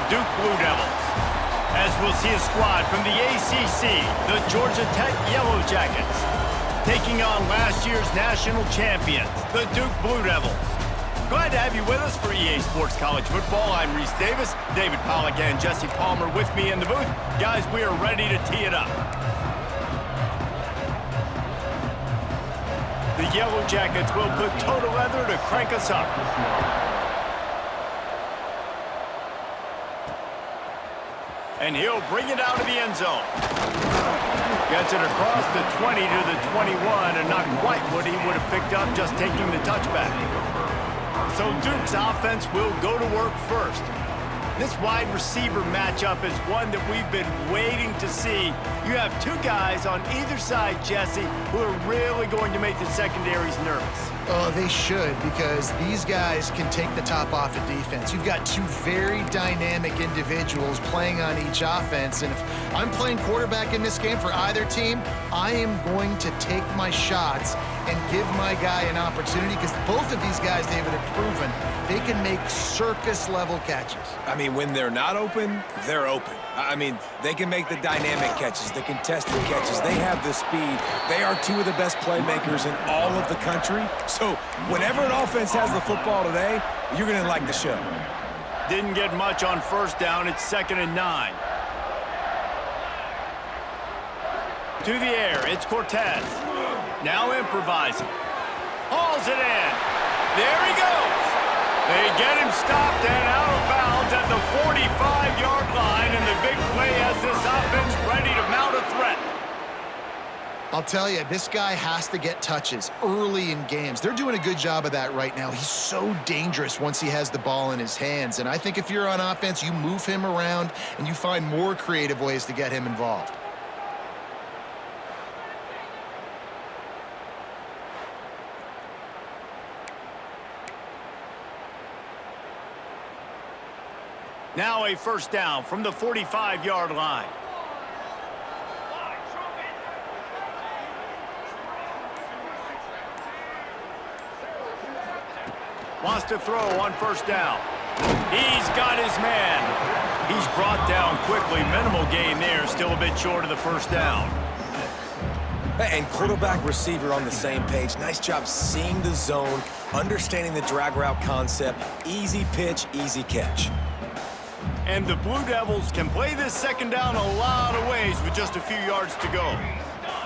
Duke Blue Devils. As we'll see a squad from the ACC, the Georgia Tech Yellow Jackets, taking on last year's national champions, the Duke Blue Devils. Glad to have you with us for EA Sports College Football. I'm Reese Davis, David Pollack and Jesse Palmer with me in the booth. Guys, we are ready to tee it up. The Yellow Jackets will put toe to leather to crank us up. And he'll bring it out of the end zone. Gets it across the 20 to the 21, and not quite what he would have picked up just taking the touchback. So Duke's offense will go to work first. This wide receiver matchup is one that we've been waiting to see. You have two guys on either side, Jesse, who are really going to make the secondaries nervous. Oh, they should, because these guys can take the top off of defense. You've got two very dynamic individuals playing on each offense, and if I'm playing quarterback in this game for either team, I am going to take my shots and give my guy an opportunity, because both of these guys, David, have proven they can make circus-level catches. I mean, when they're not open, they're open. I mean, they can make the dynamic catches, the contested catches. They have the speed. They are two of the best playmakers in all of the country. So whenever an offense has the football today, you're going to like the show. Didn't get much on first down. It's 2nd and 9. To the air, it's Cortez. Now improvising. Hauls it in. There he goes. They get him stopped and out of bounds at the 45-yard line, and the big play has this offense ready to mount a threat. I'll tell you, this guy has to get touches early in games. They're doing a good job of that right now. He's so dangerous once he has the ball in his hands, and I think if you're on offense, you move him around and you find more creative ways to get him involved. Now a first down from the 45-yard line. Wants to throw on first down. He's got his man. He's brought down quickly. Minimal gain there. Still a bit short of the first down. And quarterback receiver on the same page. Nice job seeing the zone, understanding the drag route concept. Easy pitch, easy catch. And the Blue Devils can play this second down a lot of ways with just a few yards to go.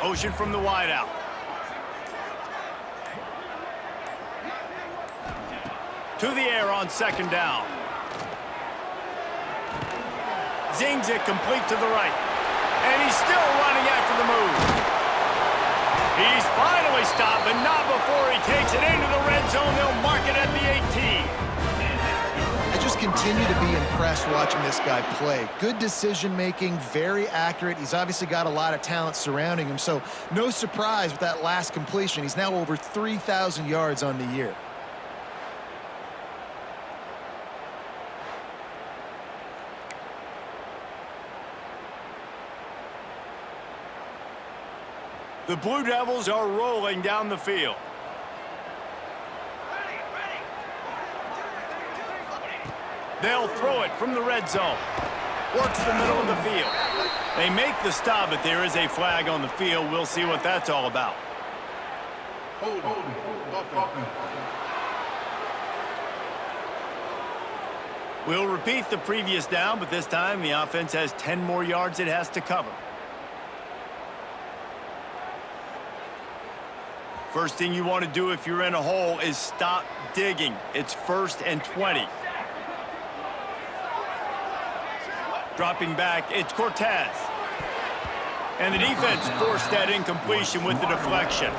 Motion from the wideout. To the air on second down. Zings it complete to the right. And he's still running after the move. He's finally stopped, but not before he takes it into the red zone. They'll mark it at the 18. I just continue to be impressed watching this guy play. Good decision-making, very accurate. He's obviously got a lot of talent surrounding him, so no surprise with that last completion. He's now over 3,000 yards on the year. The Blue Devils are rolling down the field. They'll throw it from the red zone. Works the middle of the field. They make the stop, but there is a flag on the field. We'll see what that's all about. We'll repeat the previous down, but this time the offense has 10 more yards it has to cover. First thing you want to do if you're in a hole is stop digging. It's 1st and 20. Dropping back, it's Cortez. And the defense forced that incompletion with the deflection.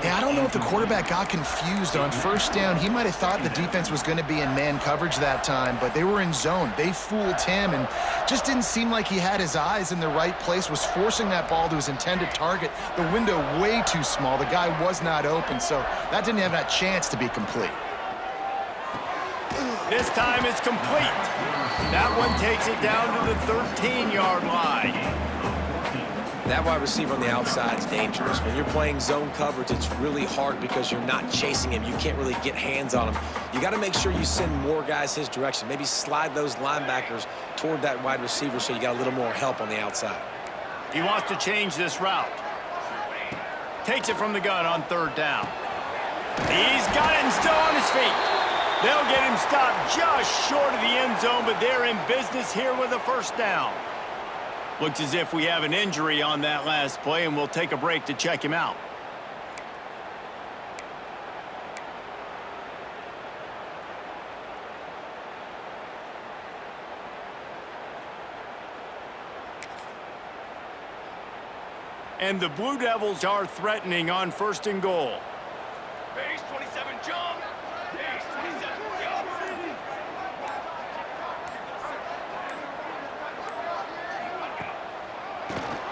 Yeah, I don't know if the quarterback got confused on first down. He might have thought the defense was going to be in man coverage that time, but they were in zone. They fooled him and just didn't seem like he had his eyes in the right place, was forcing that ball to his intended target. The window way too small. The guy was not open, so that didn't have that chance to be complete. This time it's complete. That one takes it down to the 13-yard line. That wide receiver on the outside is dangerous. When you're playing zone coverage, it's really hard because you're not chasing him. You can't really get hands on him. You got to make sure you send more guys his direction. Maybe slide those linebackers toward that wide receiver so you got a little more help on the outside. He wants to change this route. Takes it from the gun on 3rd down. He's got it and still on his feet. They'll get him stopped just short of the end zone, but they're in business here with a 1st down. Looks as if we have an injury on that last play, and we'll take a break to check him out. And the Blue Devils are threatening on 1st and goal. Base 27, jump! Base 27, jump!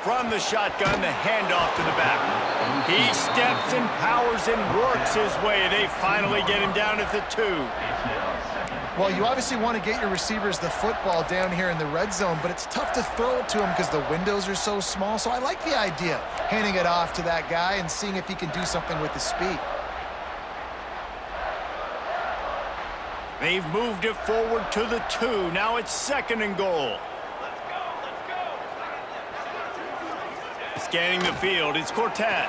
From the shotgun, the handoff to the back. He steps and powers and works his way. They finally get him down at the 2. Well, you obviously want to get your receivers the football down here in the red zone, but it's tough to throw it to them because the windows are so small. So I like the idea, handing it off to that guy and seeing if he can do something with his speed. They've moved it forward to the 2. Now it's 2nd and goal. Scanning the field, it's Cortez.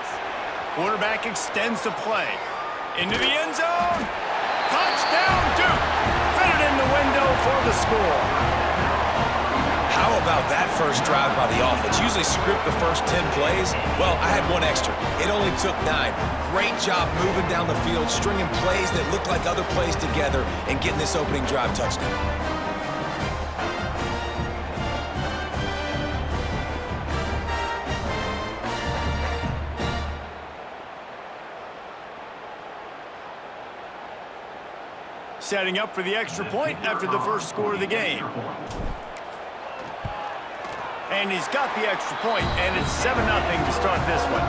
Quarterback extends the play. Into the end zone. Touchdown, Duke. Fitted in the window for the score. How about that first drive by the offense? Usually script the first 10 plays. Well, I had one extra. It only took 9. Great job moving down the field, stringing plays that look like other plays together, and getting this opening drive touchdown. Setting up for the extra point after the first score of the game. And he's got the extra point, and it's 7-0 to start this one.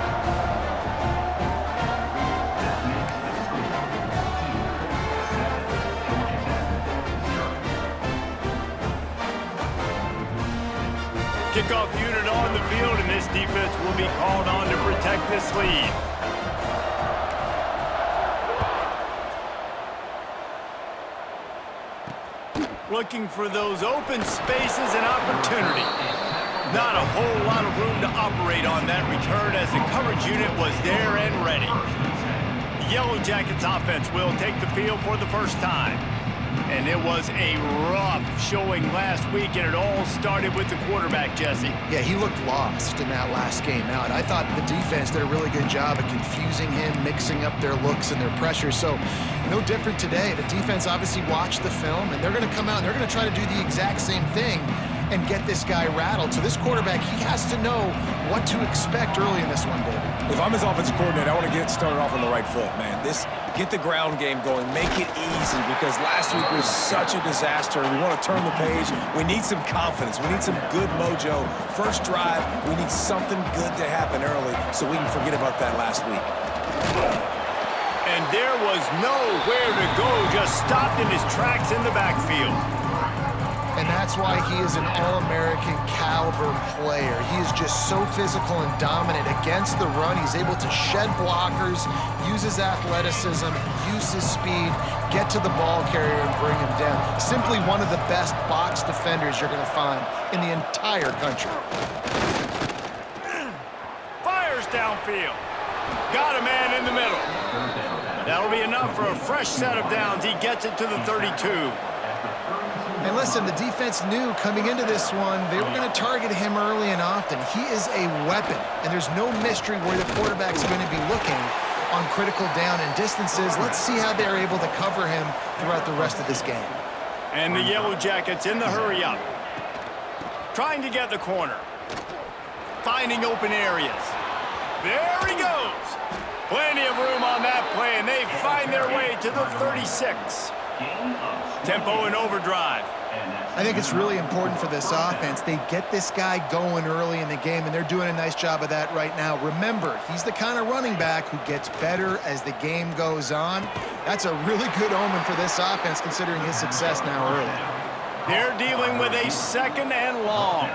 Kickoff unit on the field, and this defense will be called on to protect this lead. Looking for those open spaces and opportunity. Not a whole lot of room to operate on that return as the coverage unit was there and ready. The Yellow Jackets offense will take the field for the first time. And it was a rough showing last week, and it all started with the quarterback, Jesse. Yeah, he looked lost in that last game out. I thought the defense did a really good job of confusing him, mixing up their looks and their pressure. So no different today. The defense obviously watched the film, and they're going to come out and they're going to try to do the exact same thing and get this guy rattled. So this quarterback, he has to know what to expect early in this one, David. If I'm his offensive coordinator, I want to get started off on the right foot, man. Get the ground game going. Make it easy because last week was such a disaster. We want to turn the page. We need some confidence. We need some good mojo. First drive, we need something good to happen early so we can forget about that last week. And there was nowhere to go, just stopped in his tracks in the backfield. And that's why he is an All-American caliber player. He is just so physical and dominant against the run. He's able to shed blockers, use his athleticism, use his speed, get to the ball carrier and bring him down. Simply one of the best box defenders you're going to find in the entire country. Fires downfield. Got a man in the middle. That'll be enough for a fresh set of downs. He gets it to the 32. And listen, the defense knew coming into this one, they were going to target him early and often. He is a weapon, and there's no mystery where the quarterback's going to be looking on critical down and distances. Let's see how they're able to cover him throughout the rest of this game. And the Yellow Jackets in the hurry up. Trying to get the corner. Finding open areas. There he goes. Plenty of room on that play, and they find their way to the 36. Tempo and overdrive. I think it's really important for this offense. They get this guy going early in the game, and they're doing a nice job of that right now. Remember, he's the kind of running back who gets better as the game goes on. That's a really good omen for this offense, considering his success now early. They're dealing with a 2nd and long.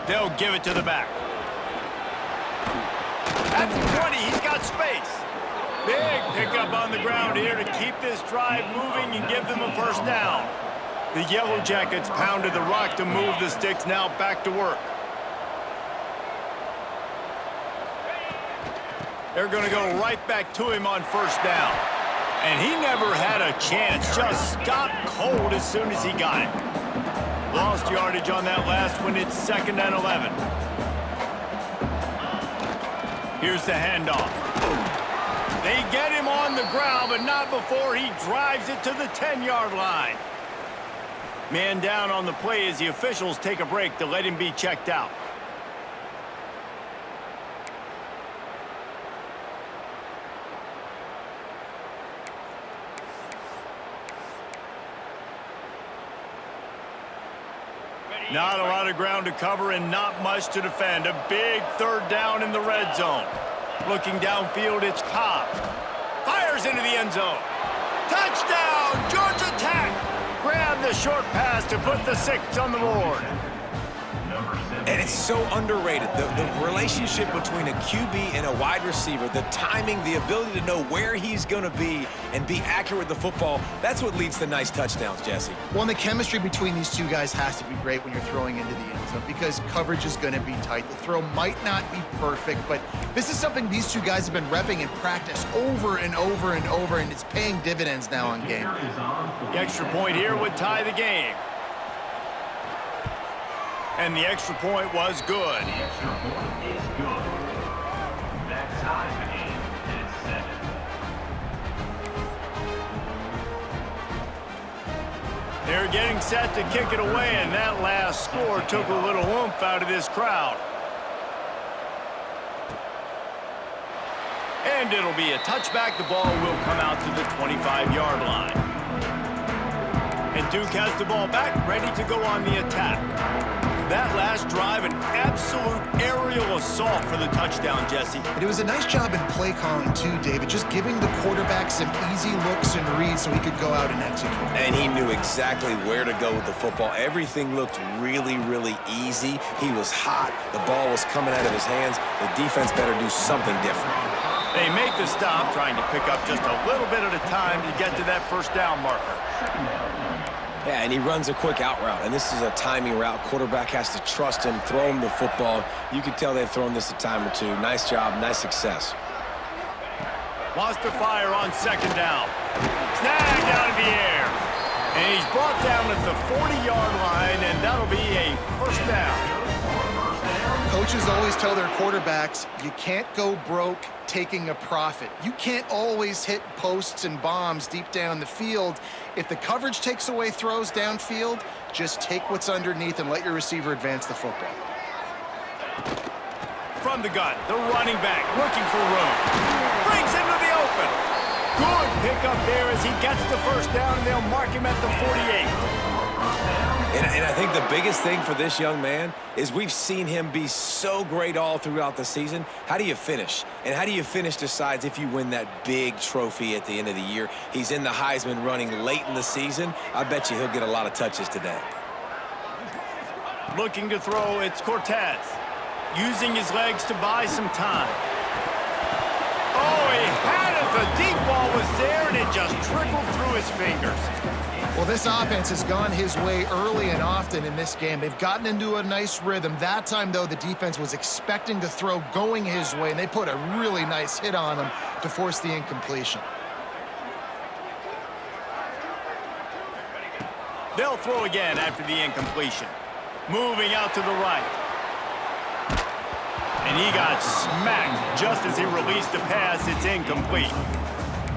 They'll give it to the back. At the 20, he's got space. Big pickup on the ground here to keep this drive moving and give them a first down. The Yellow Jackets pounded the rock to move the sticks, now back to work. They're going to go right back to him on first down. And he never had a chance, just stopped cold as soon as he got it. Lost yardage on that last one. It's 2nd and 11. Here's the handoff. They get him on the ground, but not before he drives it to the 10-yard line. Man down on the play as the officials take a break to let him be checked out. Not a lot of ground to cover and not much to defend. A big 3rd down in the red zone. Looking downfield, it's Cobb. Fires into the end zone. Touchdown, Georgia Tech! Grab the short pass to put the 6 on the board. And it's so underrated. The relationship between a QB and a wide receiver, the timing, the ability to know where he's going to be and be accurate with the football, that's what leads to nice touchdowns, Jesse. Well, and the chemistry between these two guys has to be great when you're throwing into the end zone because coverage is going to be tight. The throw might not be perfect, but this is something these two guys have been repping in practice over and over and over, and it's paying dividends now on game. The extra point here would tie the game. And the extra point was good. The extra point is good. That ties the game at 7. They're getting set to kick it away, and that last score took a little oomph out of this crowd. And it'll be a touchback. The ball will come out to the 25-yard line. And Duke has the ball back, ready to go on the attack. That last drive, an absolute aerial assault for the touchdown, Jesse. But it was a nice job in play calling too, David, just giving the quarterback some easy looks and reads so he could go out and execute. And he knew exactly where to go with the football. Everything looked really, really easy. He was hot. The ball was coming out of his hands. The defense better do something different. They make the stop, trying to pick up just a little bit at a time to get to that first down marker. Yeah, and he runs a quick out route, and this is a timing route. Quarterback has to trust him, throw him the football. You can tell they've thrown this a time or two. Nice job, nice success. Wants to fire on 2nd down. Snagged out of the air. And he's brought down at the 40-yard line, and that'll be a first down. Coaches always tell their quarterbacks, you can't go broke taking a profit. You can't always hit posts and bombs deep down the field. If the coverage takes away throws downfield, just take what's underneath and let your receiver advance the football. From the gun, the running back looking for room. Brings into the open. Good pickup there as he gets the first down, and they'll mark him at the 48. And I think the biggest thing for this young man is we've seen him be so great all throughout the season. How do you finish? And how do you finish decides if you win that big trophy at the end of the year. He's in the Heisman running late in the season. I bet you he'll get a lot of touches today. Looking to throw, it's Cortez. Using his legs to buy some time. Oh, he had it. The deep ball was there, and it just trickled through his fingers. Well, this offense has gone his way early and often in this game. They've gotten into a nice rhythm. That time, though, the defense was expecting to throw going his way, and they put a really nice hit on him to force the incompletion. They'll throw again after the incompletion. Moving out to the right. And he got smacked just as he released the pass. It's incomplete.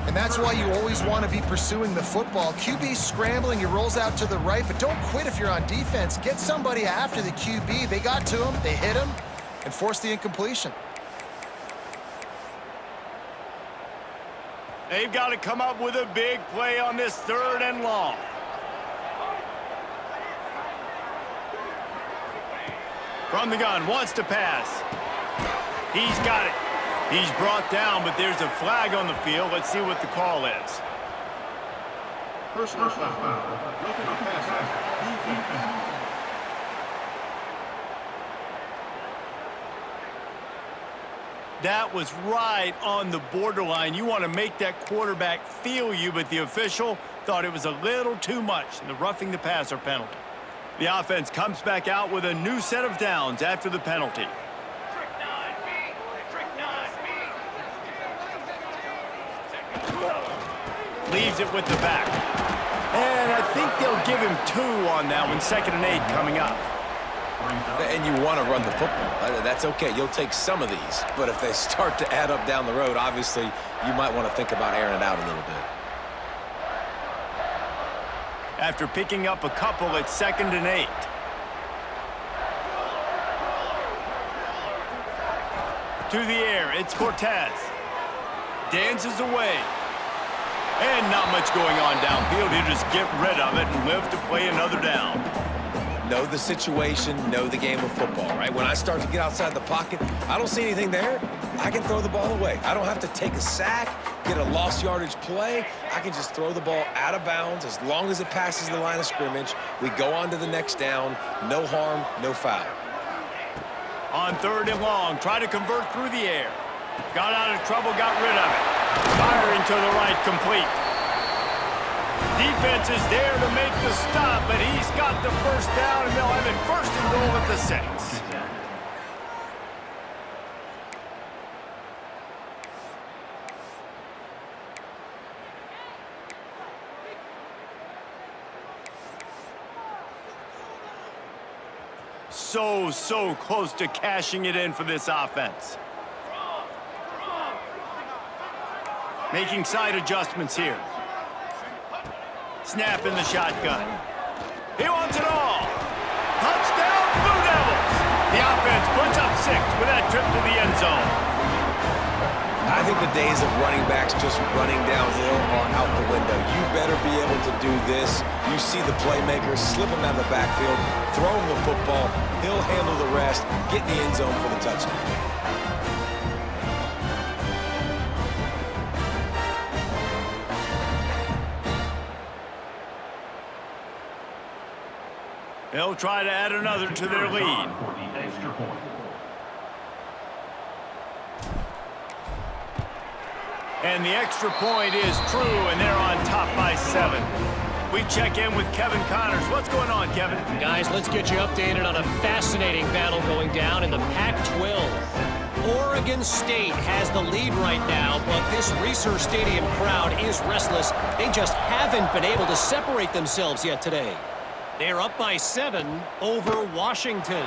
And that's why you always want to be pursuing the football. QB scrambling, he rolls out to the right, but don't quit if you're on defense. Get somebody after the QB. They got to him, they hit him, and forced the incompletion. They've got to come up with a big play on this 3rd and long. From the gun, wants to pass. He's got it. He's brought down, but there's a flag on the field. Let's see what the call is. Personal foul. That was right on the borderline. You want to make that quarterback feel you, but the official thought it was a little too much in the roughing the passer penalty. The offense comes back out with a new set of downs after the penalty. Trick 9B. Trick 9B. Leaves it with the back. And I think they'll give him 2 on that one. 2nd and 8 coming up. And you want to run the football. That's okay. You'll take some of these. But if they start to add up down the road, obviously, you might want to think about airing it out a little bit. After picking up a couple, it's 2nd and 8. To the air, it's Cortez. Dances away. And not much going on downfield. He'll just get rid of it and live to play another down. Know the situation, know the game of football, right? When I start to get outside the pocket, I don't see anything there, I can throw the ball away. I don't have to take a sack, get a lost yardage play. I can just throw the ball out of bounds as long as it passes the line of scrimmage. We go on to the next down. No harm, no foul. On 3rd and long, try to convert through the air. Got out of trouble, got rid of it. Firing to the right, complete. Defense is there to make the stop, but he's got the first down, and they'll have it 1st and goal at the 6. So close to cashing it in for this offense. Making side adjustments here. Snap in the shotgun. He wants it all. Touchdown, Blue Devils. The offense puts up 6 with that trip to the end zone. I think the days of running backs just running downhill are out the window. You better be able to do this. You see the playmaker, slip him out of the backfield, throw him the football. He'll handle the rest, get in the end zone for the touchdown. They'll try to add another to their lead. For the extra point. And the extra point is true, and they're on top by 7. We check in with Kevin Connors. What's going on, Kevin? Guys, let's get you updated on a fascinating battle going down in the Pac-12. Oregon State has the lead right now, but this Reser Stadium crowd is restless. They just haven't been able to separate themselves yet today. They're up by 7 over Washington.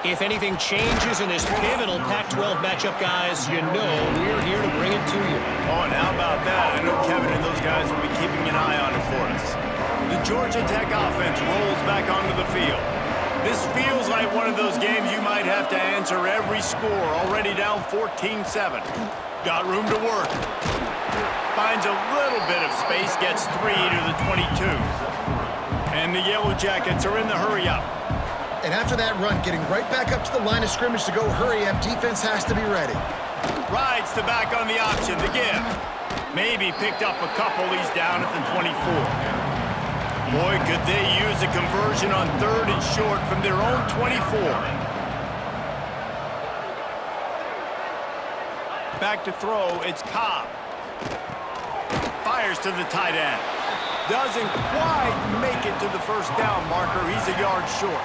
If anything changes in this pivotal Pac-12 matchup, guys, you know we're here to bring it to you. Oh, and how about that? I know Kevin and those guys will be keeping an eye on it for us. The Georgia Tech offense rolls back onto the field. This feels like one of those games you might have to answer every score. Already down 14-7. Got room to work. Finds a little bit of space, gets 3 to the 22. And the Yellow Jackets are in the hurry-up. And after that run, getting right back up to the line of scrimmage to go hurry up, defense has to be ready. Rides the back on the option, the give. Maybe picked up a couple. He's down at the 24. Boy, could they use a conversion on 3rd and short from their own 24. Back to throw, it's Cobb. Fires to the tight end. Doesn't quite make it to the first down marker. He's a yard short.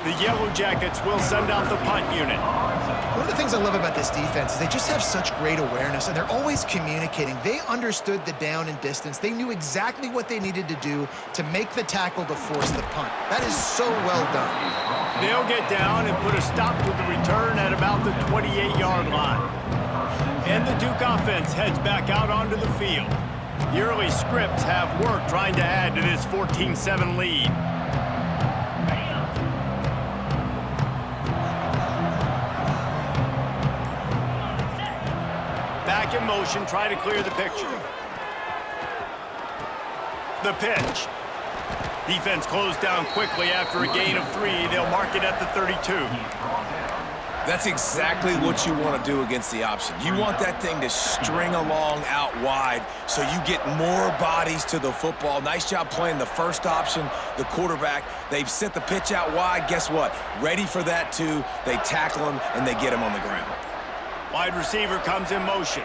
The Yellow Jackets will send out the punt unit. One of the things I love about this defense is they just have such great awareness, and they're always communicating. They understood the down and distance. They knew exactly what they needed to do to make the tackle to force the punt. That is so well done. They'll get down and put a stop to the return at about the 28-yard line. And the Duke offense heads back out onto the field. The early scripts have worked trying to add to this 14-7 lead. Back in motion, try to clear the picture. The pitch. Defense closed down quickly after a gain of 3. They'll mark it at the 32. That's exactly what you want to do against the option. You want that thing to string along out wide so you get more bodies to the football. Nice job playing the first option, the quarterback. They've sent the pitch out wide. Guess what? Ready for that, too. They tackle him, and they get him on the ground. Wide receiver comes in motion.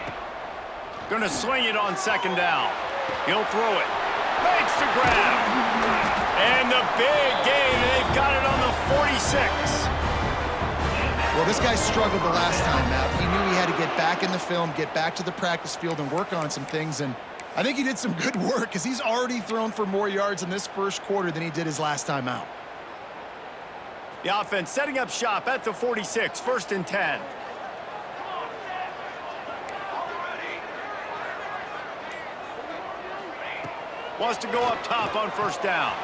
Gonna swing it on second down. He'll throw it. Makes the grab. And the big gain. They've got it on the 46. Well, this guy struggled the last time out. He knew he had to get back in the film, get back to the practice field, and work on some things. And I think he did some good work because he's already thrown for more yards in this first quarter than he did his last time out. The offense setting up shop at the 46, 1st and 10. Wants to go up top on 1st down.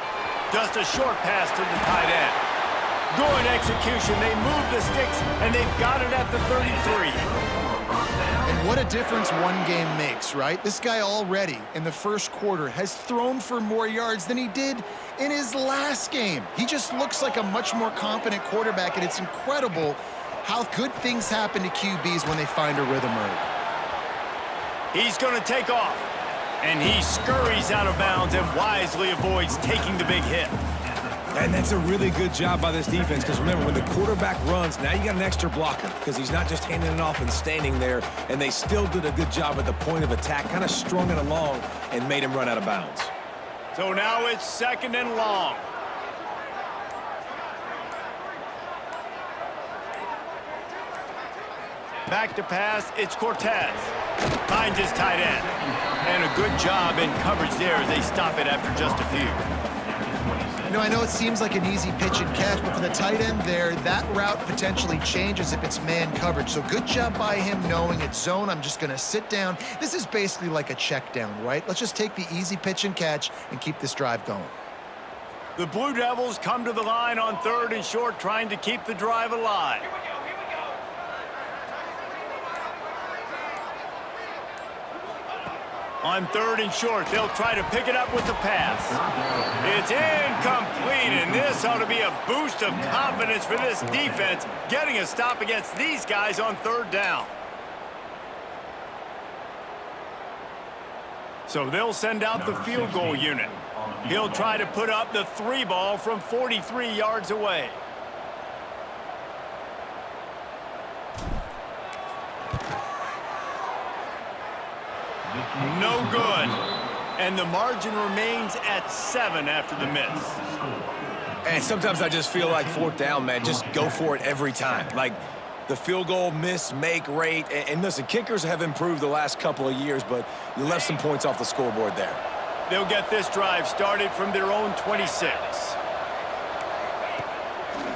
Just a short pass to the tight end. Good execution. They move the sticks, and they've got it at the 33. And what a difference one game makes, right? This guy already in the first quarter has thrown for more yards than he did in his last game. He just looks like a much more confident quarterback, and it's incredible how good things happen to QBs when they find a rhythm early. He's going to take off, and he scurries out of bounds and wisely avoids taking the big hit. And that's a really good job by this defense because remember, when the quarterback runs, now you got an extra blocker because he's not just handing it off and standing there, and they still did a good job at the point of attack, kind of strung it along and made him run out of bounds. So now it's 2nd and long. Back to pass, it's Cortez. Finds his tight end. And a good job in coverage there as they stop it after just a few. You know, I know it seems like an easy pitch and catch, but for the tight end there, that route potentially changes if it's man coverage. So good job by him knowing it's zone. I'm just going to sit down. This is basically like a check down, right? Let's just take the easy pitch and catch and keep this drive going. The Blue Devils come to the line on 3rd and short, trying to keep the drive alive. On 3rd and short, they'll try to pick it up with the pass. It's incomplete, and this ought to be a boost of confidence for this defense, getting a stop against these guys on 3rd down. So they'll send out the field goal unit. He'll try to put up the 3 ball from 43 yards away. No good. And the margin remains at 7 after the miss. And sometimes I just feel like 4th down, man, just go for it every time. Like the field goal miss-make rate. And listen, kickers have improved the last couple of years, but you left some points off the scoreboard there. They'll get this drive started from their own 26.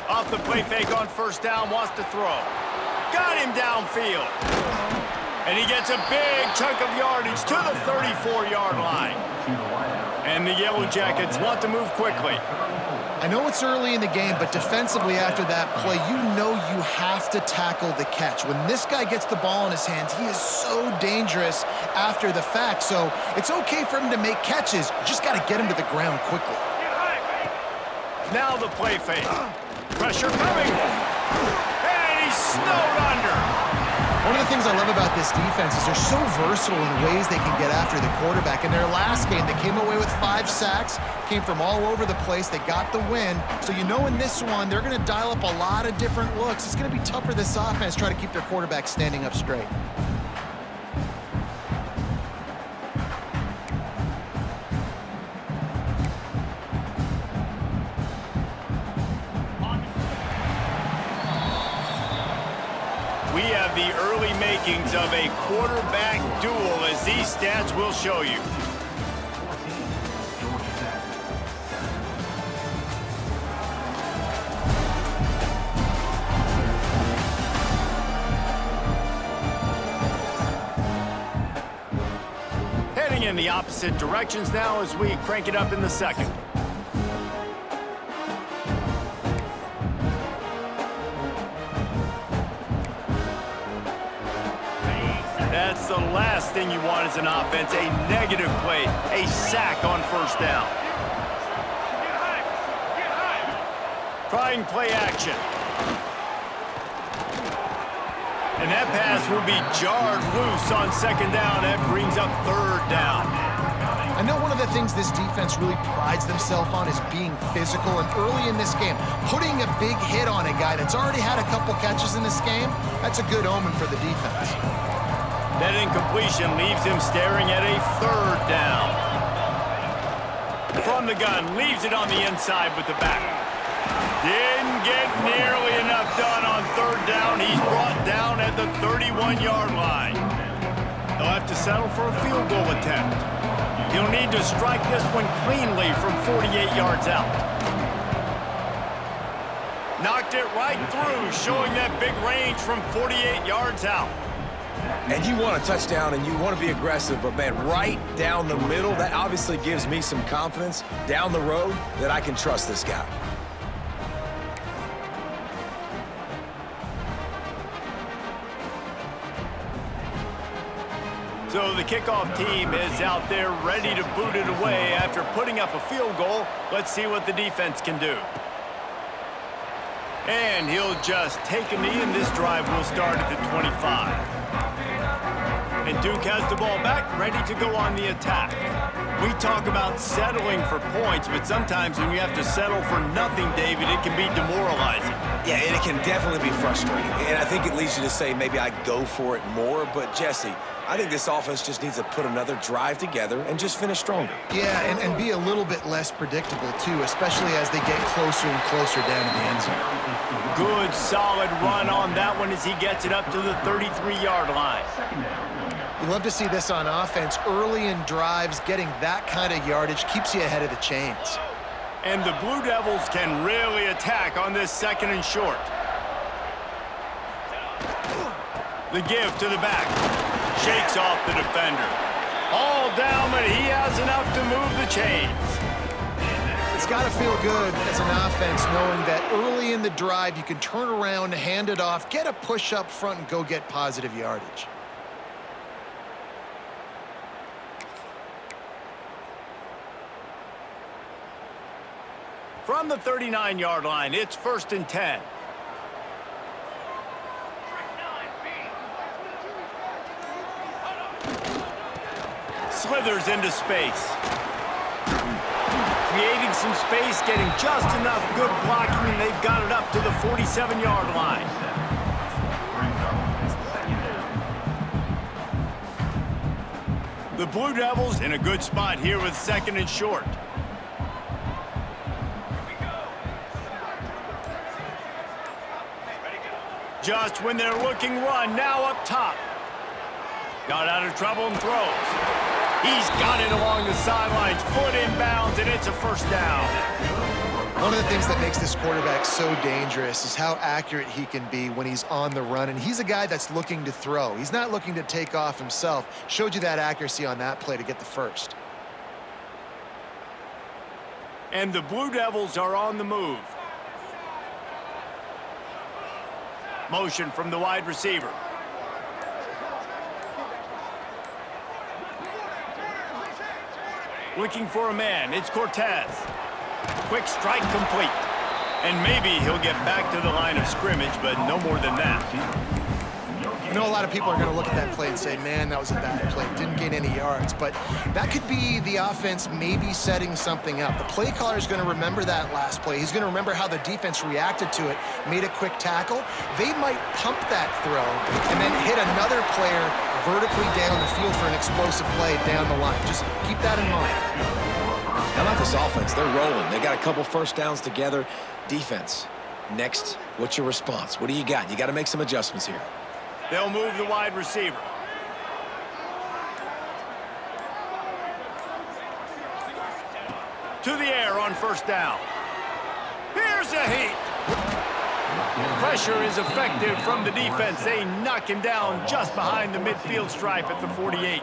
Off the play fake on 1st down, wants to throw. Got him downfield. And he gets a big chunk of yardage to the 34-yard line. And the Yellow Jackets want to move quickly. I know it's early in the game, but defensively after that play, you know you have to tackle the catch. When this guy gets the ball in his hands, he is so dangerous after the fact. So it's okay for him to make catches. You just got to get him to the ground quickly. Now the play fake. Pressure coming. And he's snowed under. One of the things I love about this defense is they're so versatile in ways they can get after the quarterback. In their last game, they came away with 5 sacks, came from all over the place. They got the win. So you know in this one, they're going to dial up a lot of different looks. It's going to be tough for this offense to try to keep their quarterback standing up straight. We have the early makings of a quarterback duel, as these stats will show you. Heading in the opposite directions now as we crank it up in the 2nd. That's the last thing you want as an offense, a negative play, a sack on 1st down. Trying play action. And that pass will be jarred loose on second down. That brings up third down. I know one of the things this defense really prides themselves on is being physical, and early in this game, putting a big hit on a guy that's already had a couple catches in this game, that's a good omen for the defense. That incompletion leaves him staring at a third down. From the gun, leaves it on the inside with the back. Didn't get nearly enough done on third down. He's brought down at the 31-yard line. They'll have to settle for a field goal attempt. He'll need to strike this one cleanly from 48 yards out. Knocked it right through, showing that big range from 48 yards out. And you want a touchdown and you want to be aggressive, but man, right down the middle, that obviously gives me some confidence down the road that I can trust this guy. So the kickoff team is out there ready to boot it away after putting up a field goal. Let's see what the defense can do. And he'll just take a knee, and this drive will start at the 25. And Duke has the ball back, ready to go on the attack. We talk about settling for points, but sometimes when you have to settle for nothing, David, it can be demoralizing. Yeah, and it can definitely be frustrating. And I think it leads you to say maybe I go for it more. But, Jesse, I think this offense just needs to put another drive together and just finish stronger. Yeah, and be a little bit less predictable, too, especially as they get closer and closer down to the end zone. Good, solid run on that one as he gets it up to the 33-yard line. You love to see this on offense. Early in drives, getting that kind of yardage keeps you ahead of the chains. And the Blue Devils can really attack on this second and short. The give to the back. Shakes off the defender. All down, but he has enough to move the chains. It's got to feel good as an offense knowing that early in the drive you can turn around, hand it off, get a push up front, and go get positive yardage. From the 39-yard line, it's 1st and 10. Slithers into space. Creating some space, getting just enough good blocking, and they've got it up to the 47-yard line. The Blue Devils in a good spot here with 2nd and short. Just when they're looking run, now up top. Got out of trouble and throws. He's got it along the sidelines, foot inbounds, and it's a 1st down. One of the things that makes this quarterback so dangerous is how accurate he can be when he's on the run, and he's a guy that's looking to throw. He's not looking to take off himself. Showed you that accuracy on that play to get the first. And the Blue Devils are on the move. Motion from the wide receiver. Looking for a man. It's Cortez. Quick strike complete. And maybe he'll get back to the line of scrimmage, but no more than that. I know a lot of people are going to look at that play and say, man, that was a bad play. Didn't gain any yards. But that could be the offense maybe setting something up. The play caller is going to remember that last play. He's going to remember how the defense reacted to it, made a quick tackle. They might pump that throw and then hit another player vertically down the field for an explosive play down the line. Just keep that in mind. How about this offense? They're rolling. They got a couple 1st downs together. Defense, next, what's your response? What do you got? You got to make some adjustments here. They'll move the wide receiver. To the air on 1st down. Here's a heat. Pressure is effective from the defense. They knock him down just behind the midfield stripe at the 48.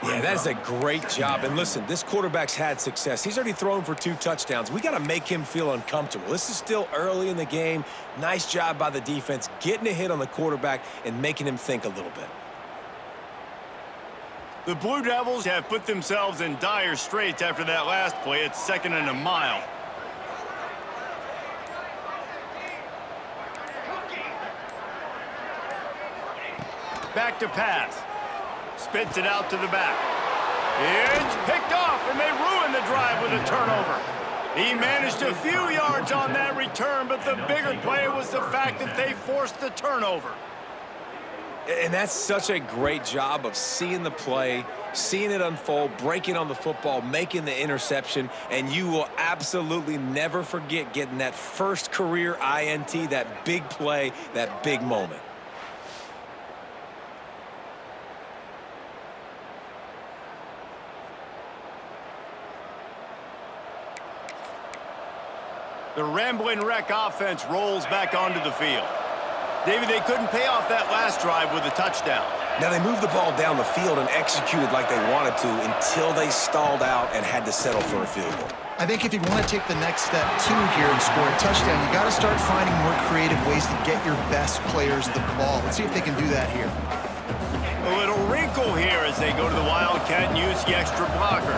Yeah, that is a great job. And listen, this quarterback's had success. He's already thrown for 2 touchdowns. We got to make him feel uncomfortable. This is still early in the game. Nice job by the defense, getting a hit on the quarterback and making him think a little bit. The Blue Devils have put themselves in dire straits after that last play. It's 2nd and a mile. back to pass. Spits it out to the back. It's picked off, and they ruin the drive with a turnover. He managed a few yards on that return, but the bigger play was the fact that they forced the turnover. And that's such a great job of seeing the play, seeing it unfold, breaking on the football, making the interception, and you will absolutely never forget getting that first career INT, that big play, that big moment. The Rambling Wreck offense rolls back onto the field. David, they couldn't pay off that last drive with a touchdown. Now, they moved the ball down the field and executed like they wanted to until they stalled out and had to settle for a field goal. I think if you want to take the next step, too, here and score a touchdown, you got to start finding more creative ways to get your best players the ball. Let's see if they can do that here. A little wrinkle here as they go to the Wildcat and use the extra blocker.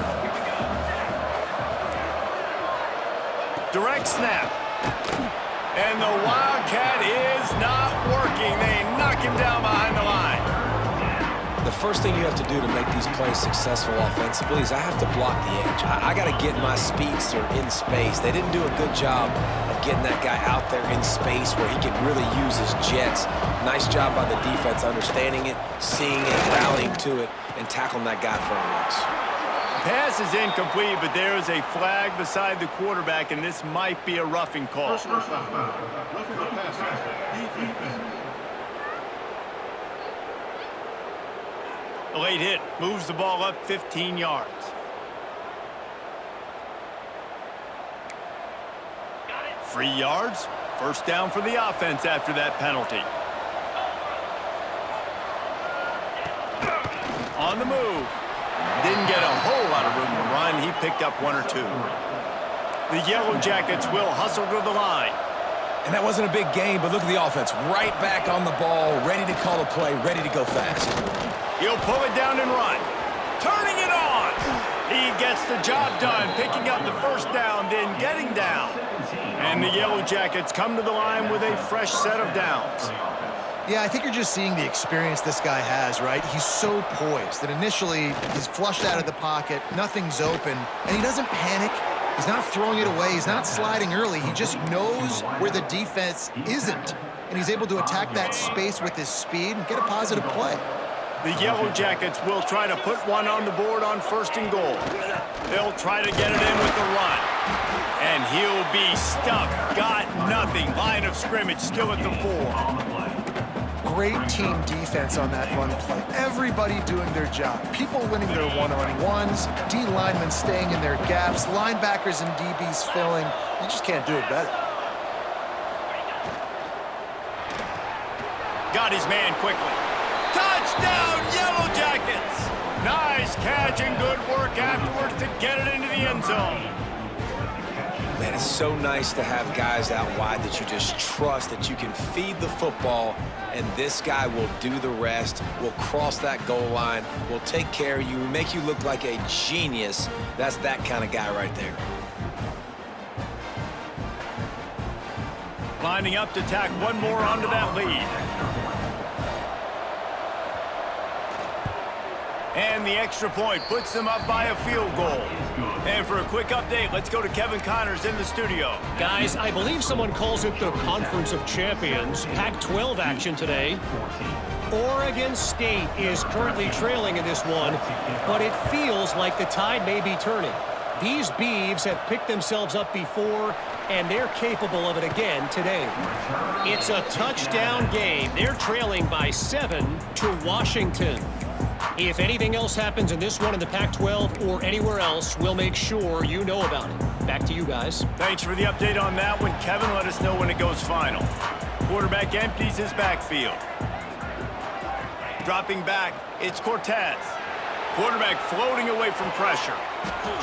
Direct snap. And the Wildcat is not working. They knock him down behind the line. The first thing you have to do to make these plays successful offensively is I have to block the edge. I got to get my speedster in space. They didn't do a good job of getting that guy out there in space where he can really use his jets. Nice job by the defense understanding it, seeing it, rallying to it, and tackling that guy for a loss. Pass is incomplete, but there is a flag beside the quarterback, and this might be a roughing call. A late hit moves the ball up 15 yards. Free yards. First down for the offense after that penalty. On the move. Didn't get a whole lot of room to run. He picked up one or two. The Yellow Jackets will hustle to the line. And that wasn't a big gain, but look at the offense. Right back on the ball, ready to call a play, ready to go fast. He'll pull it down and run. Turning it on. He gets the job done, picking up the first down, then getting down. And the Yellow Jackets come to the line with a fresh set of downs. Yeah, I think you're just seeing the experience this guy has, right? He's so poised that initially he's flushed out of the pocket, nothing's open, and he doesn't panic. He's not throwing it away. He's not sliding early. He just knows where the defense isn't, and he's able to attack that space with his speed and get a positive play. The Yellow Jackets will try to put one on the board on 1st and goal. They'll try to get it in with the run. And he'll be stuck. Got nothing. Line of scrimmage still at the 4. Great team defense on that run play. Everybody doing their job. People winning their one-on-ones, D linemen staying in their gaps, linebackers and DBs filling. You just can't do it better. Got his man quickly. Touchdown, Yellow Jackets! Nice catch and good work afterwards to get it into the end zone. Man, it's so nice to have guys out wide that you just trust that you can feed the football, and this guy will do the rest, will cross that goal line, will take care of you, make you look like a genius. That's that kind of guy right there. Lining up to tack one more onto that lead. And the extra point puts them up by a field goal. And for a quick update, let's go to Kevin Connors in the studio. Guys, I believe someone calls it the Conference of Champions. Pac-12 action today. Oregon State is currently trailing in this one, but it feels like the tide may be turning. These Beavs have picked themselves up before, and they're capable of it again today. It's a touchdown game. They're trailing by 7 to Washington. If anything else happens in this one in the Pac-12 or anywhere else, we'll make sure you know about it. Back to you guys. Thanks for the update on that one, Kevin. Let us know when it goes final. Quarterback empties his backfield. Dropping back, it's Cortez. Quarterback floating away from pressure.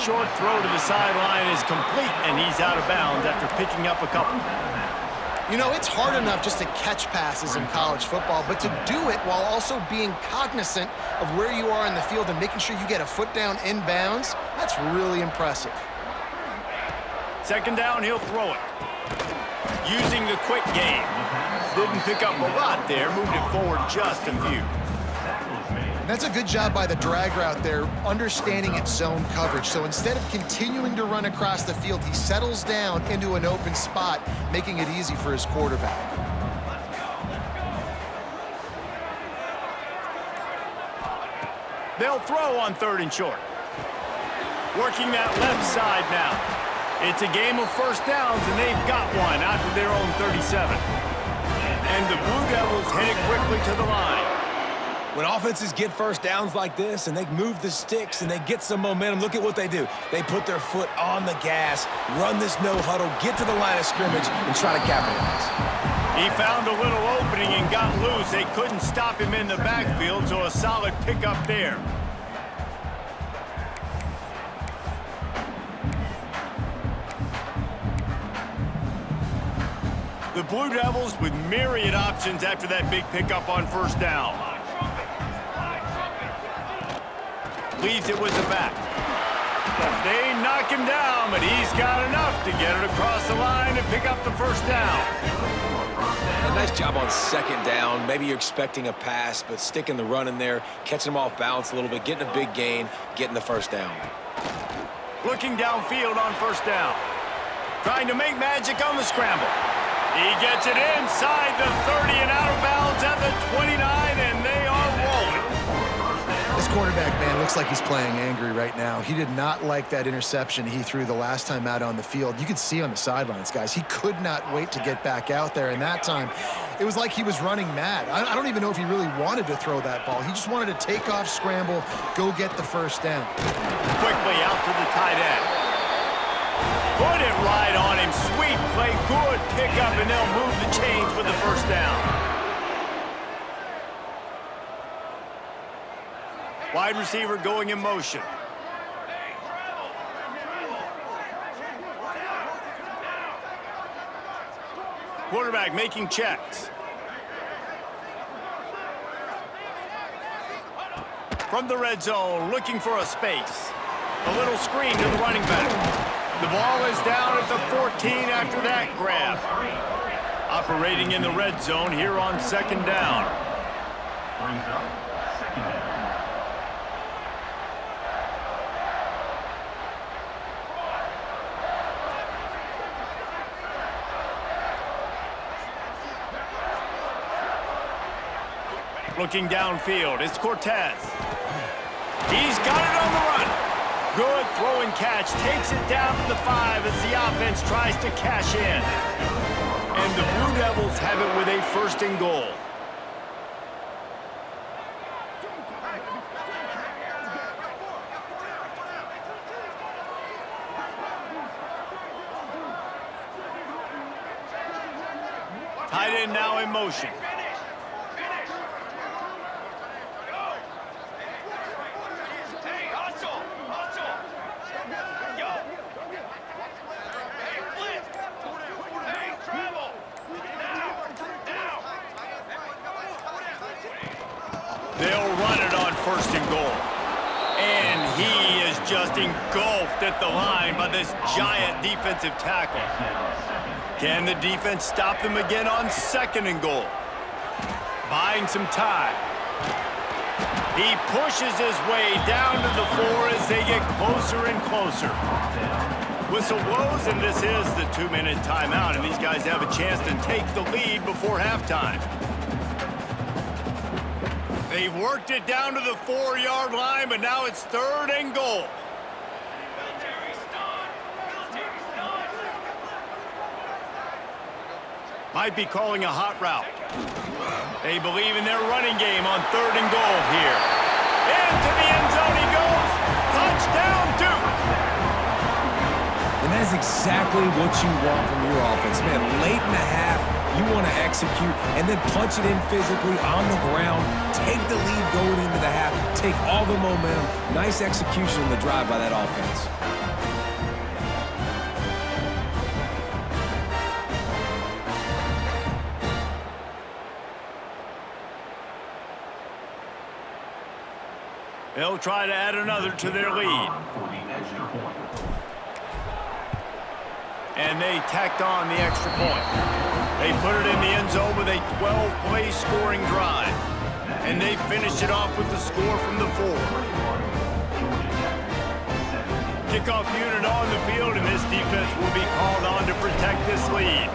Short throw to the sideline is complete, and he's out of bounds after picking up a couple. You know, it's hard enough just to catch passes in college football, but to do it while also being cognizant of where you are in the field and making sure you get a foot down inbounds, that's really impressive. Second down, he'll throw it. Using the quick game. Didn't pick up a lot there, moved it forward just a few. And that's a good job by the drag route there, understanding its zone coverage. So instead of continuing to run across the field, he settles down into an open spot, making it easy for his quarterback. They'll throw on 3rd and short. Working that left side now. It's a game of first downs, and they've got one out to their own 37. And the Blue Devils headed quickly to the line. When offenses get first downs like this and they move the sticks and they get some momentum, look at what they do. They put their foot on the gas, run this no huddle, get to the line of scrimmage, and try to capitalize. He found a little opening and got loose. They couldn't stop him in the backfield, so a solid pickup there. The Blue Devils with myriad options after that big pickup on first down. Leaves it with the back. They knock him down, but he's got enough to get it across the line and pick up the first down. A nice job on 2nd down. Maybe you're expecting a pass, but sticking the run in there, catching him off balance a little bit, getting a big gain, getting the first down. Looking downfield on first down. Trying to make magic on the scramble. He gets it inside the 30 and out of bounds at the 29, and they are rolling. This quarterback, man, looks like he's playing angry right now. He did not like that interception he threw the last time out on the field. You could see on the sidelines, guys, he could not wait to get back out there. And that time, it was like he was running mad. I don't even know if he really wanted to throw that ball. He just wanted to take off, scramble, go get the first down. Quickly out to the tight end. Put it right on him. Sweet play, good pickup, and they'll move the chains with the first down. Wide receiver going in motion. Quarterback making checks. From the red zone, looking for a space. A little screen to the running back. The ball is down at the 14 after that grab. Operating in the red zone here on 2nd down. Brings up 2nd down. Looking downfield, it's Cortez. He's got it on the run. Good throw and catch, takes it down to the 5 as the offense tries to cash in. And the Blue Devils have it with a 1st and goal. Tight end now in motion. They'll run it on 1st and goal. And he is just engulfed at the line by this giant defensive tackle. Can the defense stop them again on 2nd and goal? Buying some time. He pushes his way down to the 4 as they get closer and closer. Whistle blows, and this is the 2-minute timeout, and these guys have a chance to take the lead before halftime. They've worked it down to the 4-yard line, but now it's 3rd and goal. Might be calling a hot route. They believe in their running game on 3rd and goal here. Into the end zone he goes. Touchdown, Duke. And that's exactly what you want from your offense, man. Late in the half, you want to execute and then punch it in physically on the ground, take the lead going into the half, take all the momentum. Nice execution in the drive by that offense. They'll try to add another to their lead. And they tacked on the extra point. They put it in the end zone with a 12-play scoring drive. And they finish it off with the score from the 4. Kickoff unit on the field, and this defense will be called on to protect this lead.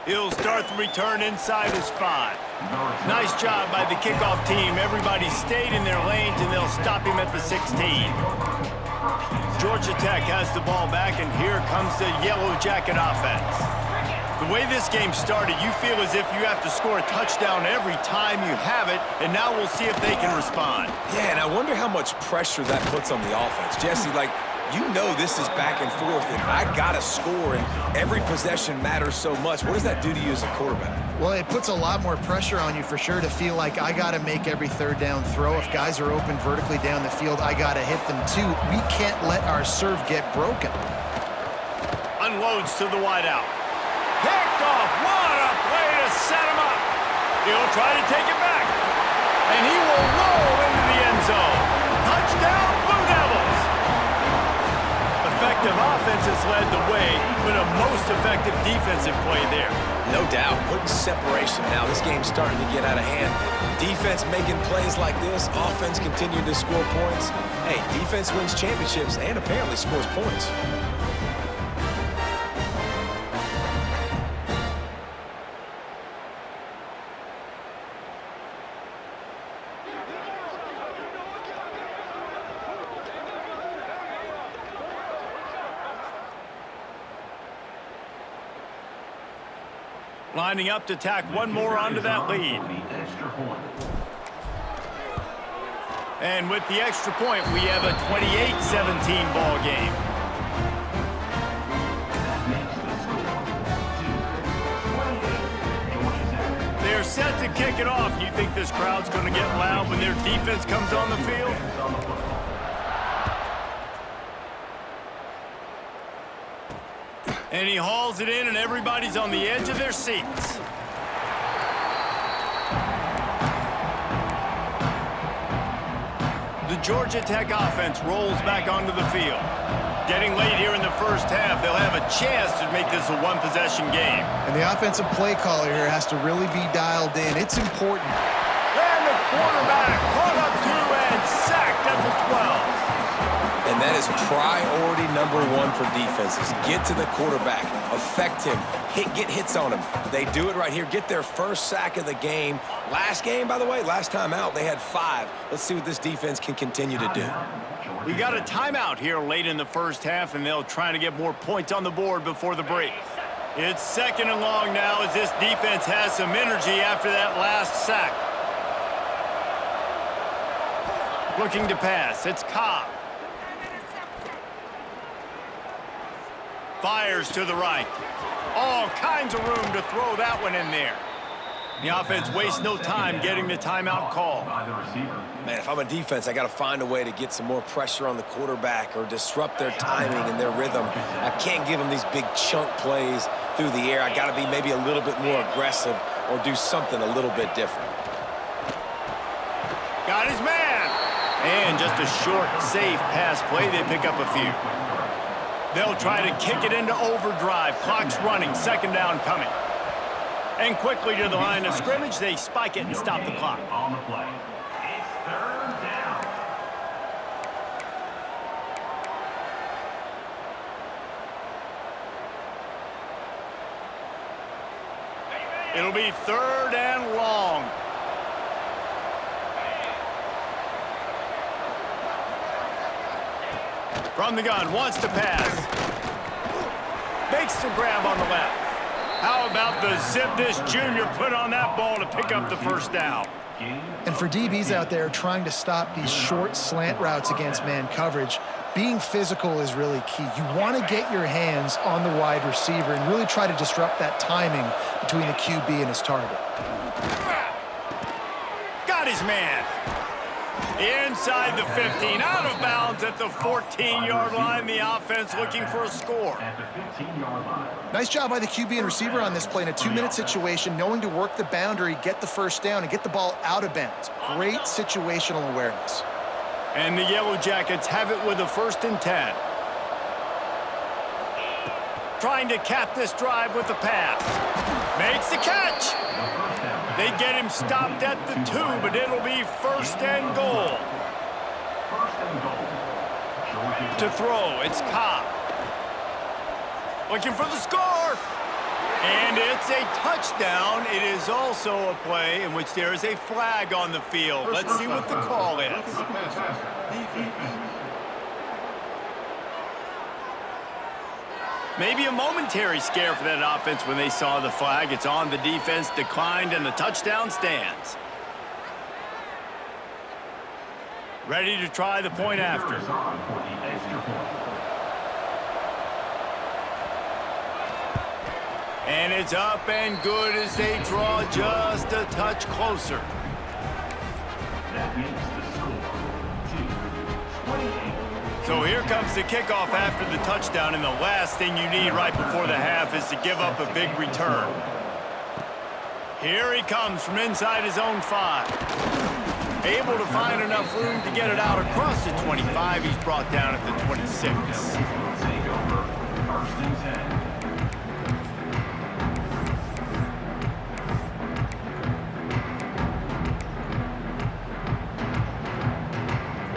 He'll start the return inside his 5. Nice job by the kickoff team. Everybody stayed in their lanes, and they'll stop him at the 16. Georgia Tech has the ball back, and here comes the Yellow Jacket offense. The way this game started, you feel as if you have to score a touchdown every time you have it, and now we'll see if they can respond. Yeah, and I wonder how much pressure that puts on the offense. Jesse, like, you know this is back and forth, and I got to score, and every possession matters so much. What does that do to you as a quarterback? Well, it puts a lot more pressure on you for sure to feel like I got to make every third down throw. If guys are open vertically down the field, I got to hit them too. We can't let our serve get broken. Unloads to the wideout. Picked off. What a play to set him up. He'll try to take it back. And he will roll into the end zone. Touchdown, Blue Devils. Effective offense has led the way, but a most effective defensive play there. No doubt. Putting separation now. This game's starting to get out of hand. Defense making plays like this. Offense continuing to score points. Hey, defense wins championships and apparently scores points. Lining up to tack one more onto that lead. And with the extra point, we have a 28-17 ball game. They're set to kick it off. You think this crowd's going to get loud when their defense comes on the field? And he hauls it in, and everybody's on the edge of their seats. The Georgia Tech offense rolls back onto the field. Getting late here in the first half, they'll have a chance to make this a one-possession game. And the offensive play caller here has to really be dialed in. It's important. And the quarterback caught up to and sacked at the 12. And that is priority number 1 for defenses. Get to the quarterback, affect him, get hits on him. They do it right here. Get their first sack of the game. Last game, by the way, last time out, they had 5. Let's see what this defense can continue to do. We got a timeout here late in the first half, and they'll try to get more points on the board before the break. It's 2nd and long now as this defense has some energy after that last sack. Looking to pass. It's Cobb. Fires to the right. All kinds of room to throw that one in there. The offense wastes no time getting the timeout call. Man, if I'm a defense, I got to find a way to get some more pressure on the quarterback or disrupt their timing and their rhythm. I can't give them these big chunk plays through the air. I got to be maybe a little bit more aggressive or do something a little bit different. Got his man. And just a short, safe pass play. They pick up a few. They'll try to kick it into overdrive. Clock's running. 2nd down coming. And quickly to the line of scrimmage, they spike it and stop the clock. On the play. It's 3rd down. It'll be 3rd and long. From the gun, wants to pass. Makes the grab on the left. How about the zip this junior put on that ball to pick up the 1st down? And for DBs out there trying to stop these short slant routes against man coverage, being physical is really key. You want to get your hands on the wide receiver and really try to disrupt that timing between the QB and his target. Got his man. Inside the 15, out of bounds at the 14-yard line. The offense looking for a score. At the 15-yard line. Nice job by the QB and receiver on this play in a 2-minute situation, knowing to work the boundary, get the 1st down, and get the ball out of bounds. Great situational awareness. And the Yellow Jackets have it with a 1st and 10. trying to cap this drive with the pass. Makes the catch. They get him stopped at the 2, but it'll be first and goal. First and goal. To throw, it's Cobb. Looking for the score. And it's a touchdown. It is also a play in which there is a flag on the field. Let's see what the call is. Maybe a momentary scare for that offense when they saw the flag. It's on, the defense declined, and the touchdown stands. Ready to try the point after. And it's up and good as they draw just a touch closer. That makes the score 2-28. So here comes the kickoff after the touchdown, and the last thing you need right before the half is to give up a big return. Here he comes from inside his own 5. Able to find enough room to get it out across the 25. He's brought down at the 26. Take over. First and 10.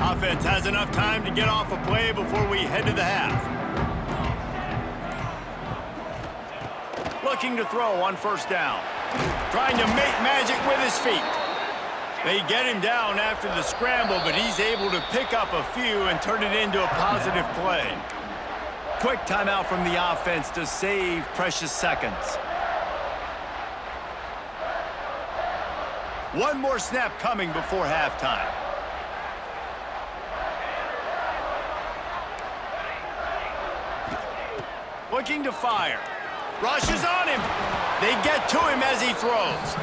Offense has enough time to get off a play before we head to the half. Looking to throw on first down. Trying to make magic with his feet. They get him down after the scramble, but he's able to pick up a few and turn it into a positive play. Quick timeout from the offense to save precious seconds. One more snap coming before halftime. Looking to fire. Rushes on him. They get to him as he throws.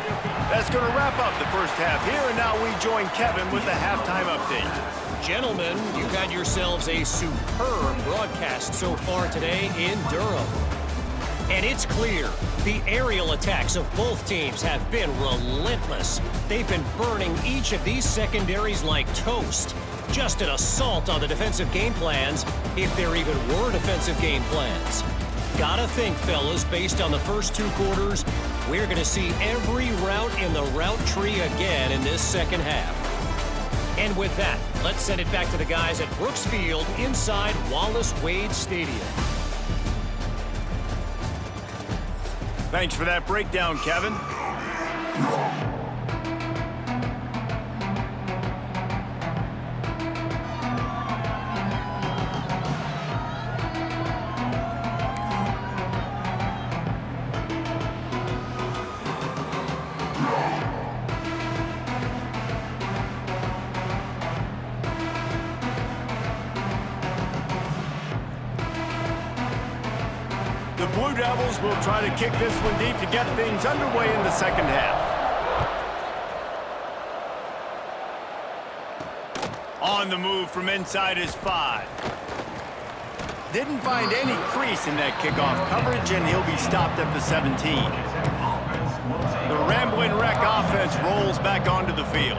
That's going to wrap up the first half here, and now we join Kevin with the halftime update. Gentlemen, you've had yourselves a superb broadcast so far today in Durham. And it's clear, the aerial attacks of both teams have been relentless. They've been burning each of these secondaries like toast. Just an assault on the defensive game plans, if there even were defensive game plans. Gotta think, fellas, based on the first 2 quarters, we're going to see every route in the route tree again in this second half. And with that, let's send it back to the guys at Brooks Field inside Wallace Wade Stadium. Thanks for that breakdown, Kevin. The Blue Devils will try to kick this one deep to get things underway in the second half. On the move from inside his 5. Didn't find any crease in that kickoff coverage, and he'll be stopped at the 17. The Rambling Wreck offense rolls back onto the field.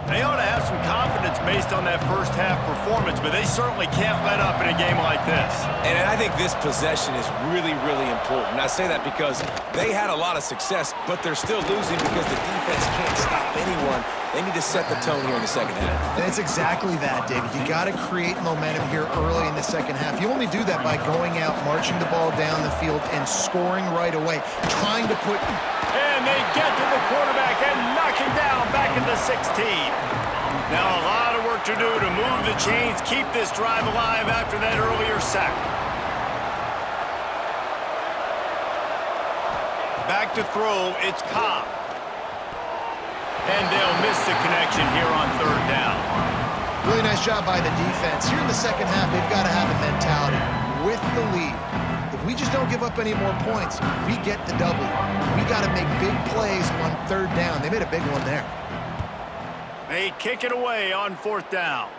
They ought to have some confidence based on that first half performance, but they certainly can't let up in a game like this. And I think this possession is really, really important. I say that because they had a lot of success, but they're still losing because the defense can't stop anyone. They need to set the tone here in the second half. And it's exactly that, David. You got to create momentum here early in the second half. You only do that by going out, marching the ball down the field, and scoring right away. Trying to put... And they get to the quarterback and knock him down back at the 16. Now a lot of work to do to move the chains, keep this drive alive after that earlier sack. Back to throw, it's Cobb. And they'll miss the connection here on third down. Really nice job by the defense. Here in the second half, they've got to have a mentality with the lead. If we just don't give up any more points, we get the W. We got to make big plays on third down. They made a big one there. They kick it away on fourth down.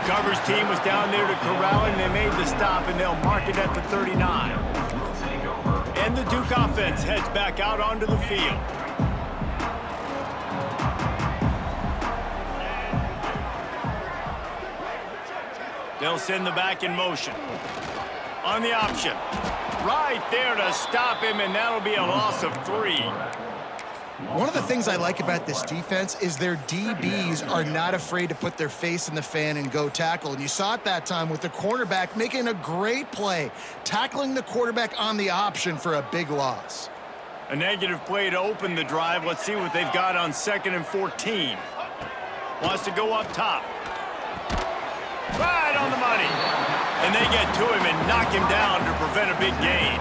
Coverage team was down there to corral him. They made the stop, and they'll mark it at the 39. And the Duke offense heads back out onto the field. They'll send the back in motion. On the option. Right there to stop him, and that'll be a loss of 3. One of the things I like about this defense is their DBs are not afraid to put their face in the fan and go tackle. And you saw it that time with the cornerback making a great play, tackling the quarterback on the option for a big loss. A negative play to open the drive. Let's see what they've got on 2nd and 14. Wants to go up top. Right on the money. And they get to him and knock him down to prevent a big gain.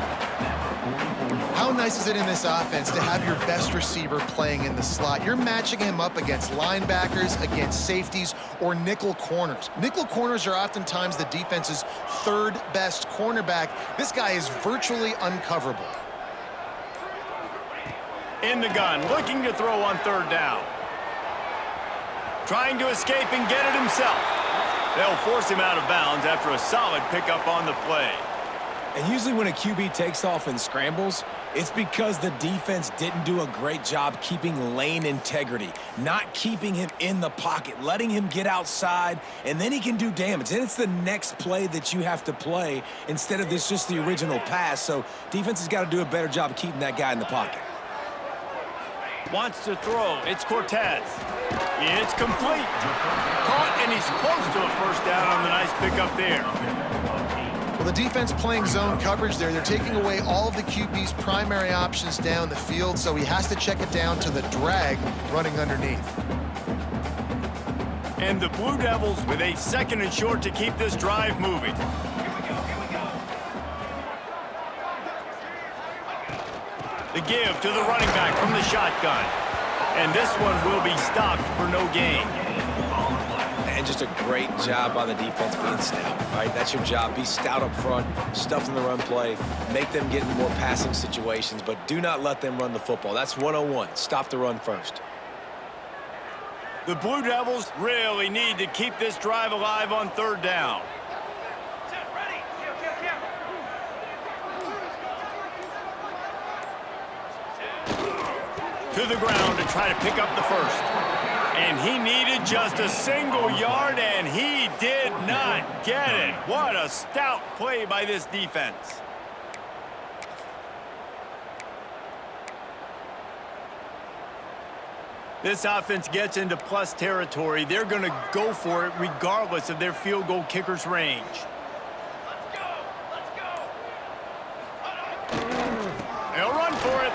How nice is it in this offense to have your best receiver playing in the slot? You're matching him up against linebackers, against safeties, or nickel corners. Nickel corners are oftentimes the defense's 3rd best cornerback. This guy is virtually uncoverable. In the gun, looking to throw on 3rd down. Trying to escape and get it himself. They'll force him out of bounds after a solid pickup on the play. And usually when a QB takes off and scrambles, it's because the defense didn't do a great job keeping lane integrity, not keeping him in the pocket, letting him get outside, and then he can do damage. And it's the next play that you have to play instead of this just the original pass. So defense has got to do a better job of keeping that guy in the pocket. Wants to throw. It's Cortez. It's complete. Caught, and he's close to a 1st down on the nice pickup there. Well, the defense playing zone coverage there. They're taking away all of the QB's primary options down the field, so he has to check it down to the drag running underneath. And the Blue Devils with a 2nd and short to keep this drive moving. The give to the running back from the shotgun. And this one will be stopped for no gain. And just a great job on the defense being stout, right? That's your job. Be stout up front, stuff in the run play, make them get in more passing situations, but do not let them run the football. That's 101. Stop the run first. The Blue Devils really need to keep this drive alive on 3rd down. To the ground to try to pick up the 1st. And he needed just a single yard, and he did not get it. What a stout play by this defense. This offense gets into plus territory. They're going to go for it regardless of their field goal kicker's range. They'll run for it.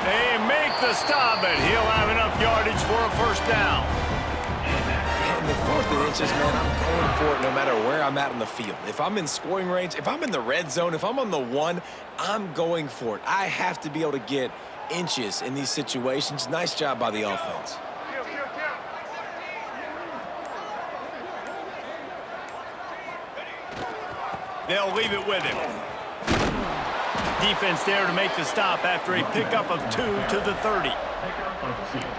They make the stop, but he'll have enough yardage for a 1st down. In the 4th and inches, man, I'm going for it no matter where I'm at in the field. If I'm in scoring range, if I'm in the red zone, if I'm on the 1, I'm going for it. I have to be able to get inches in these situations. Nice job by the offense. They'll leave it with him. Defense there to make the stop after a pickup of 2 to the 30.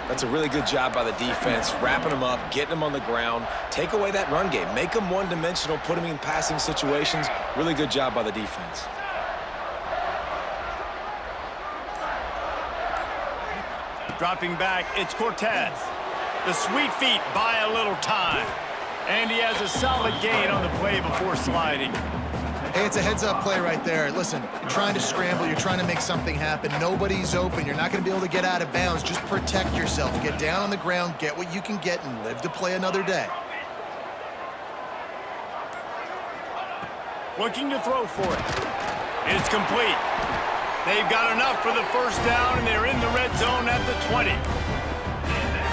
That's a really good job by the defense, wrapping them up, getting them on the ground, take away that run game, make them one-dimensional, put them in passing situations. Really good job by the defense. Dropping back, it's Cortez. The sweet feet buy a little time. And he has a solid gain on the play before sliding. Hey, it's a heads-up play right there. Listen, you're trying to scramble. You're trying to make something happen. Nobody's open. You're not going to be able to get out of bounds. Just protect yourself. Get down on the ground, get what you can get, and live to play another day. Looking to throw for it. It's complete. They've got enough for the 1st down, and they're in the red zone at the 20.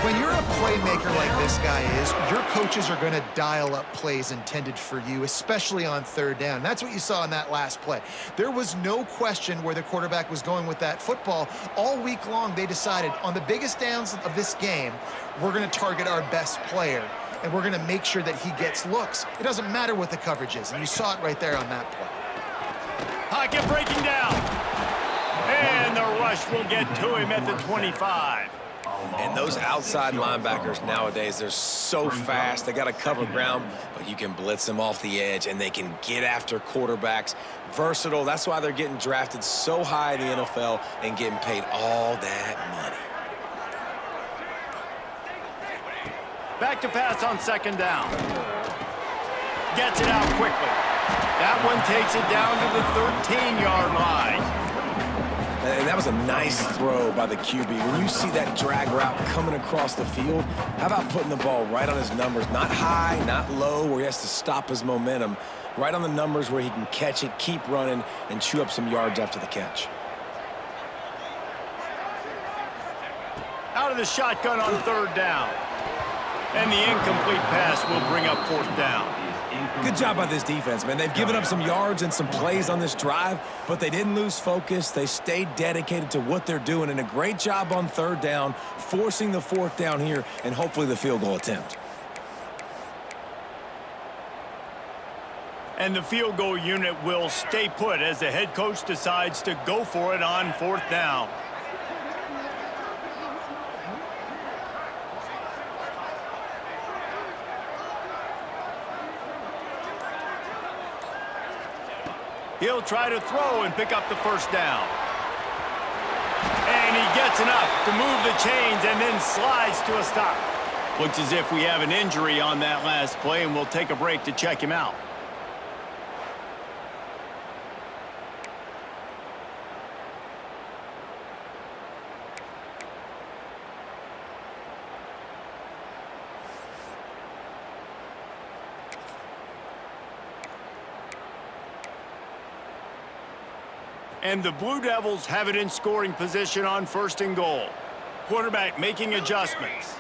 When you're a playmaker like this guy is, your coaches are going to dial up plays intended for you, especially on 3rd down. That's what you saw in that last play. There was no question where the quarterback was going with that football. All week long, they decided on the biggest downs of this game, we're going to target our best player, and we're going to make sure that he gets looks. It doesn't matter what the coverage is, and you saw it right there on that play. Pocket breaking down. And the rush will get to him at the 25. And those outside linebackers nowadays, they're so fast. They got to cover ground, but you can blitz them off the edge, and they can get after quarterbacks. Versatile. That's why they're getting drafted so high in the NFL and getting paid all that money. Back to pass on second down. Gets it out quickly. That one takes it down to the 13-yard line. And that was a nice throw by the QB. When you see that drag route coming across the field, how about putting the ball right on his numbers? Not high, not low, where he has to stop his momentum. Right on the numbers where he can catch it, keep running, and chew up some yards after the catch. Out of the shotgun on third down. And the incomplete pass will bring up fourth down. Good job by this defense, man. They've given up some yards and some plays on this drive, but they didn't lose focus. They stayed dedicated to what they're doing, and a great job on third down, forcing the fourth down here, and hopefully the field goal attempt. And the field goal unit will stay put as the head coach decides to go for it on fourth down. He'll try to throw and pick up the first down. And he gets enough to move the chains and then slides to a stop. Looks as if we have an injury on that last play, and we'll take a break to check him out. And the Blue Devils have it in scoring position on first and goal. Quarterback making adjustments.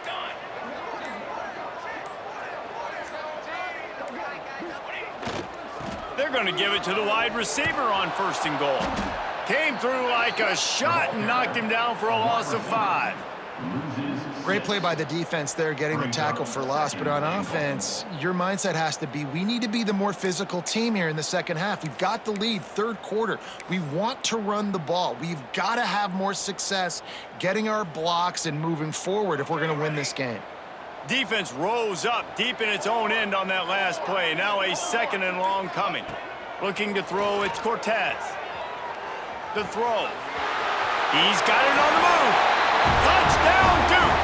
They're going to give it to the wide receiver on first and goal. Came through like a shot and knocked him down for a loss of 5. Great play by the defense there, getting the tackle for loss. But on offense, your mindset has to be, we need to be the more physical team here in the second half. We've got the lead, third quarter. We want to run the ball. We've got to have more success getting our blocks and moving forward if we're going to win this game. Defense rose up deep in its own end on that last play. Now a second and long coming. Looking to throw, it's Cortez. The throw. He's got it on the move. Touchdown, Duke.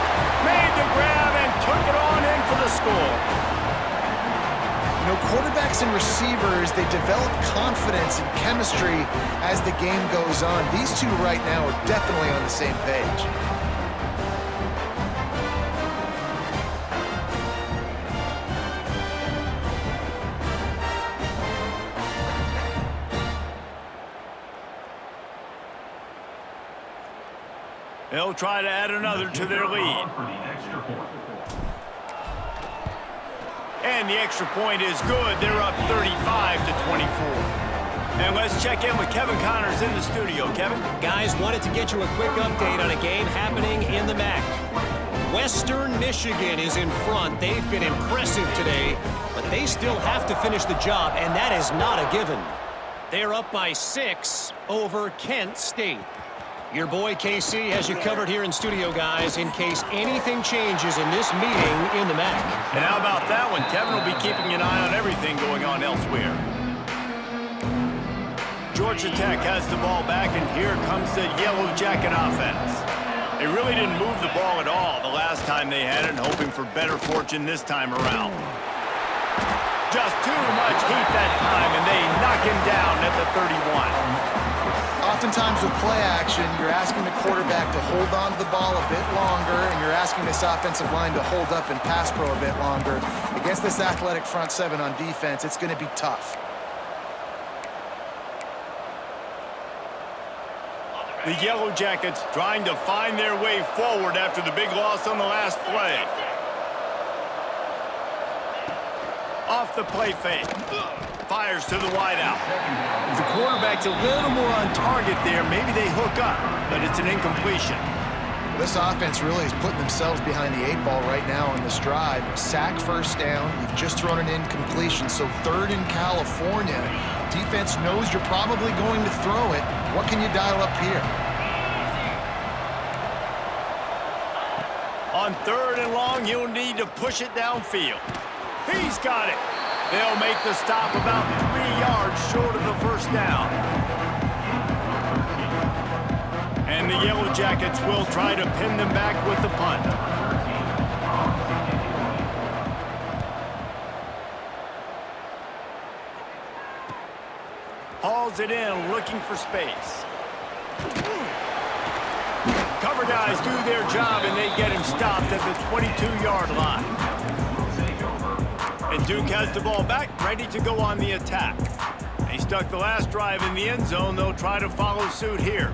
Made the grab and took it on in for the score. You know, quarterbacks and receivers, they develop confidence and chemistry as the game goes on. These two right now are definitely on the same page. They'll try to add another to their lead. And the extra point is good. They're up 35-24. And let's check in with Kevin Connors in the studio. Kevin? Guys, wanted to get you a quick update on a game happening in the MAC. Western Michigan is in front. They've been impressive today, but they still have to finish the job, and that is not a given. They're up by 6 over Kent State. Your boy KC has you covered here in studio, guys, in case anything changes in this meeting in the MAC. And how about that one? Kevin will be keeping an eye on everything going on elsewhere. Georgia Tech has the ball back, and here comes the Yellow Jacket offense. They really didn't move the ball at all the last time they had it, hoping for better fortune this time around. Just too much heat that time, and they knock him down at the 31. Oftentimes with play action, you're asking the quarterback to hold on to the ball a bit longer, and you're asking this offensive line to hold up and pass pro a bit longer. Against this athletic front seven on defense, it's going to be tough. The Yellow Jackets trying to find their way forward after the big loss on the last play. Off the play fake. Fires to the wideout. If the quarterback's a little more on target there, maybe they hook up, but it's an incompletion. This offense really is putting themselves behind the 8 ball right now on this drive. Sack first down. You've just thrown an incompletion, so third in California. Defense knows you're probably going to throw it. What can you dial up here? On third and long, you'll need to push it downfield. He's got it. They'll make the stop about 3 yards short of the first down. And the Yellow Jackets will try to pin them back with the punt. pulls it in, looking for space. Cover guys do their job, and they get him stopped at the 22-yard line. And Duke has the ball back, ready to go on the attack. They stuck the last drive in the end zone. They'll try to follow suit here.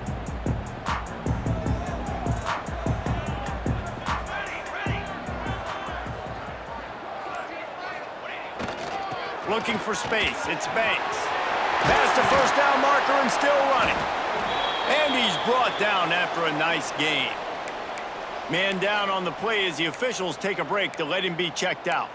Looking for space. It's Banks. Past the first down marker and still running. And he's brought down after a nice gain. Man down on the play as the officials take a break to let him be checked out.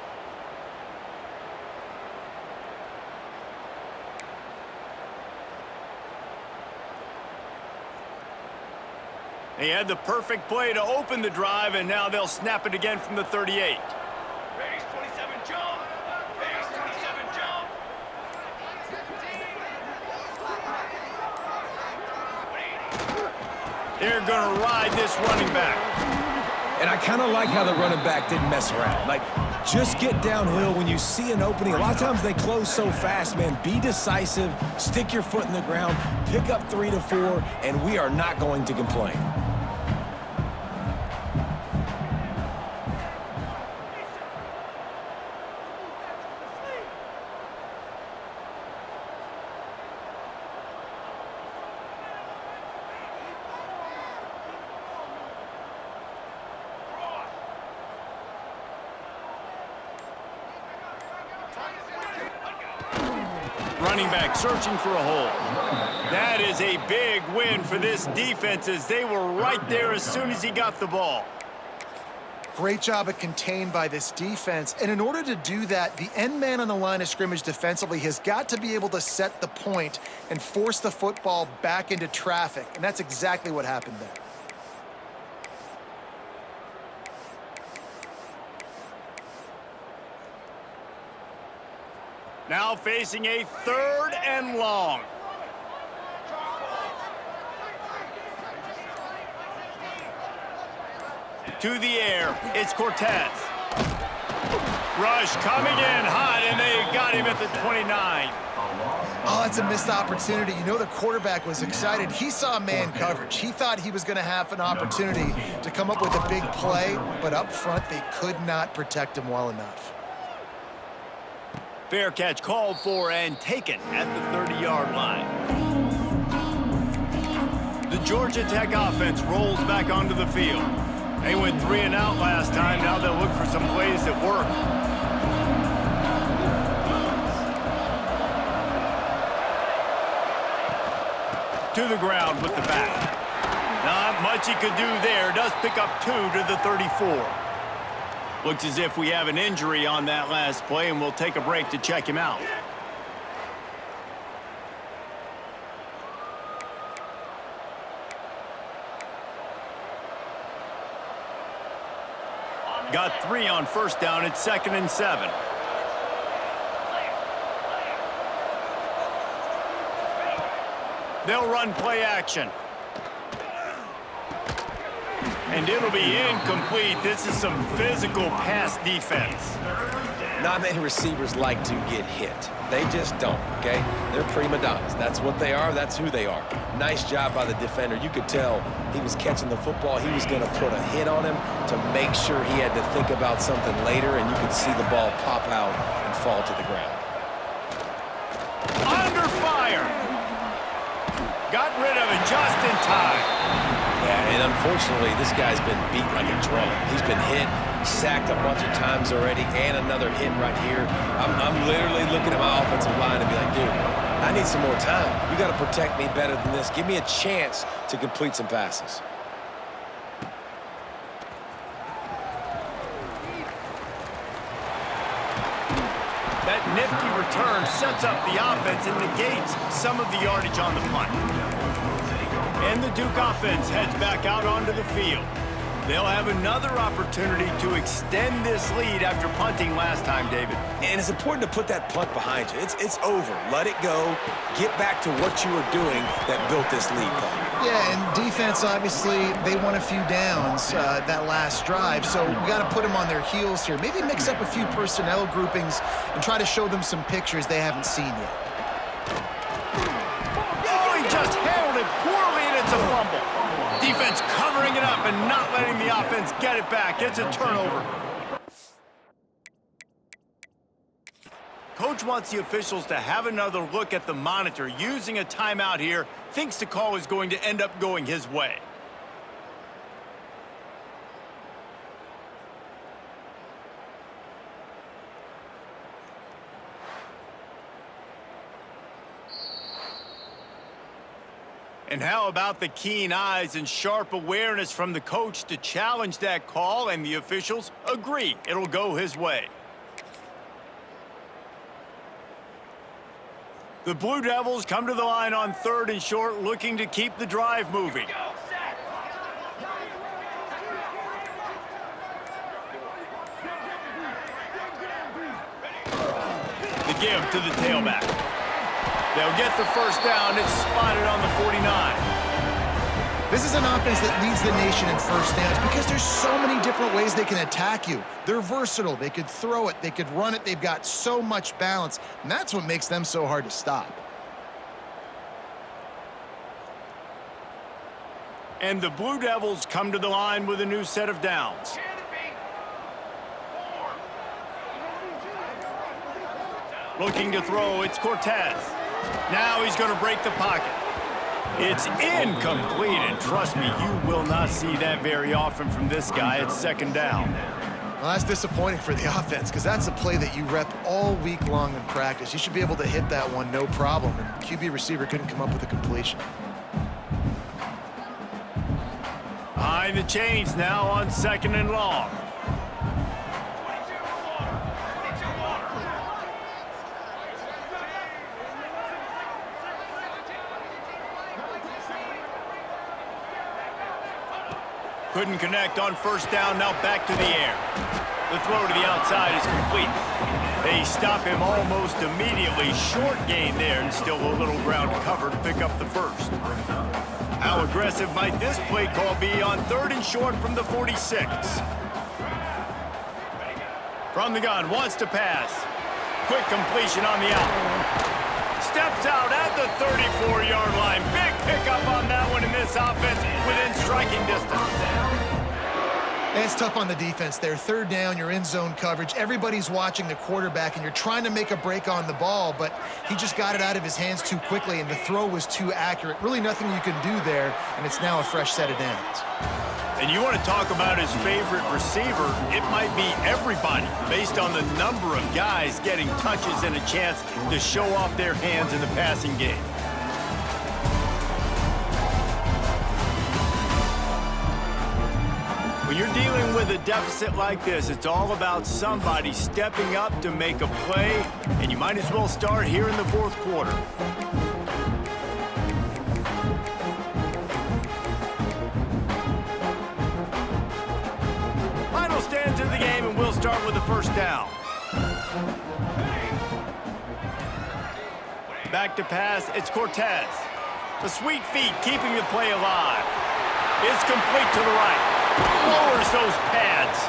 They had the perfect play to open the drive, and now they'll snap it again from the 38. Base 27 jump. Base 27 jump. They're going to ride this running back. And I kind of like how the running back didn't mess around. Like, just get downhill when you see an opening. A lot of times they close so fast, man. Be decisive, stick your foot in the ground, pick up 3 to 4, and we are not going to complain. Running back searching for a hole. That is a big win for this defense as they were right there as soon as he got the ball. Great job at contained by this defense. And in order to do that, the end man on the line of scrimmage defensively has got to be able to set the point and force the football back into traffic. And that's exactly what happened there. Now facing a 3rd and long. To the air, it's Cortez. Rush coming in hot, and they got him at the 29. Oh, that's a missed opportunity. You know the quarterback was excited. He saw man coverage. He thought he was going to have an opportunity to come up with a big play, but up front they could not protect him well enough. Fair catch called for and taken at the 30-yard line. The Georgia Tech offense rolls back onto the field. They went 3 and out last time. Now they'll look for some plays that work. To the ground with the back. Not much he could do there. Does pick up 2 to the 34. Looks as if we have an injury on that last play, and we'll take a break to check him out. Got 3 on first down. It's 2nd and 7. They'll run play action. And it'll be incomplete. This is some physical pass defense. Not many receivers like to get hit. They just don't, okay? They're prima donnas. That's what they are. That's who they are. Nice job by the defender. You could tell he was catching the football. He was going to put a hit on him to make sure he had to think about something later, and you could see the ball pop out and fall to the ground. Under fire. Got rid of it just in time. Yeah, and unfortunately, this guy's been beat like a drum. He's been hit, sacked a bunch of times already, and another hit right here. I'm literally looking at my offensive line and be like, dude, I need some more time. You got to protect me better than this. Give me a chance to complete some passes. That nifty return sets up the offense and negates some of the yardage on the punt. And the Duke offense heads back out onto the field. They'll have another opportunity to extend this lead after punting last time, David. And it's important to put that punt behind you. It's over. Let it go. Get back to what you were doing that built this lead. Yeah, and defense, obviously, they won a few downs that last drive, so we got to put them on their heels here. Maybe mix up a few personnel groupings and try to show them some pictures they haven't seen yet. fumble. Defense covering it up and not letting the offense get it back. It's a turnover. Coach wants the officials to have another look at the monitor. Using a timeout here, thinks the call is going to end up going his way. And how about the keen eyes and sharp awareness from the coach to challenge that call, and the officials agree it'll go his way. The Blue Devils come to the line on 3rd and short, looking to keep the drive moving. The give to the tailback. They'll get the first down. It's spotted on the 49. This is an offense that leads the nation in first downs because there's so many different ways they can attack you. They're versatile. They could throw it. They could run it. They've got so much balance, and that's what makes them so hard to stop. And the Blue Devils come to the line with a new set of downs. Looking to throw, it's Cortez. Now he's going to break the pocket. It's incomplete, and trust me, you will not see that very often from this guy. It's 2nd down. Well, that's disappointing for the offense because that's a play that you rep all week long in practice. You should be able to hit that one no problem, and QB receiver couldn't come up with a completion. Behind the chains now on 2nd and long. Couldn't connect on 1st down, now back to the air. The throw to the outside is complete. They stop him almost immediately. Short gain there, and still a little ground to cover to pick up the first. How aggressive might this play call be on 3rd and short from the 46? From the gun, wants to pass. Quick completion on the out. Steps out at the 34-yard line. Big pickup on that one in this offense within striking distance. And it's tough on the defense there. 3rd down, you're in zone coverage. Everybody's watching the quarterback, and you're trying to make a break on the ball, but he just got it out of his hands too quickly, and the throw was too accurate. Really nothing you can do there, and it's now a fresh set of downs. And you want to talk about his favorite receiver, it might be everybody, based on the number of guys getting touches and a chance to show off their hands in the passing game. When you're dealing with a deficit like this, it's all about somebody stepping up to make a play, and you might as well start here in the 4th quarter. Final stands of the game, and we'll start with the 1st down. Back to pass, it's Cortez. The sweet feet keeping the play alive. It's complete to the right. Lowers those pads.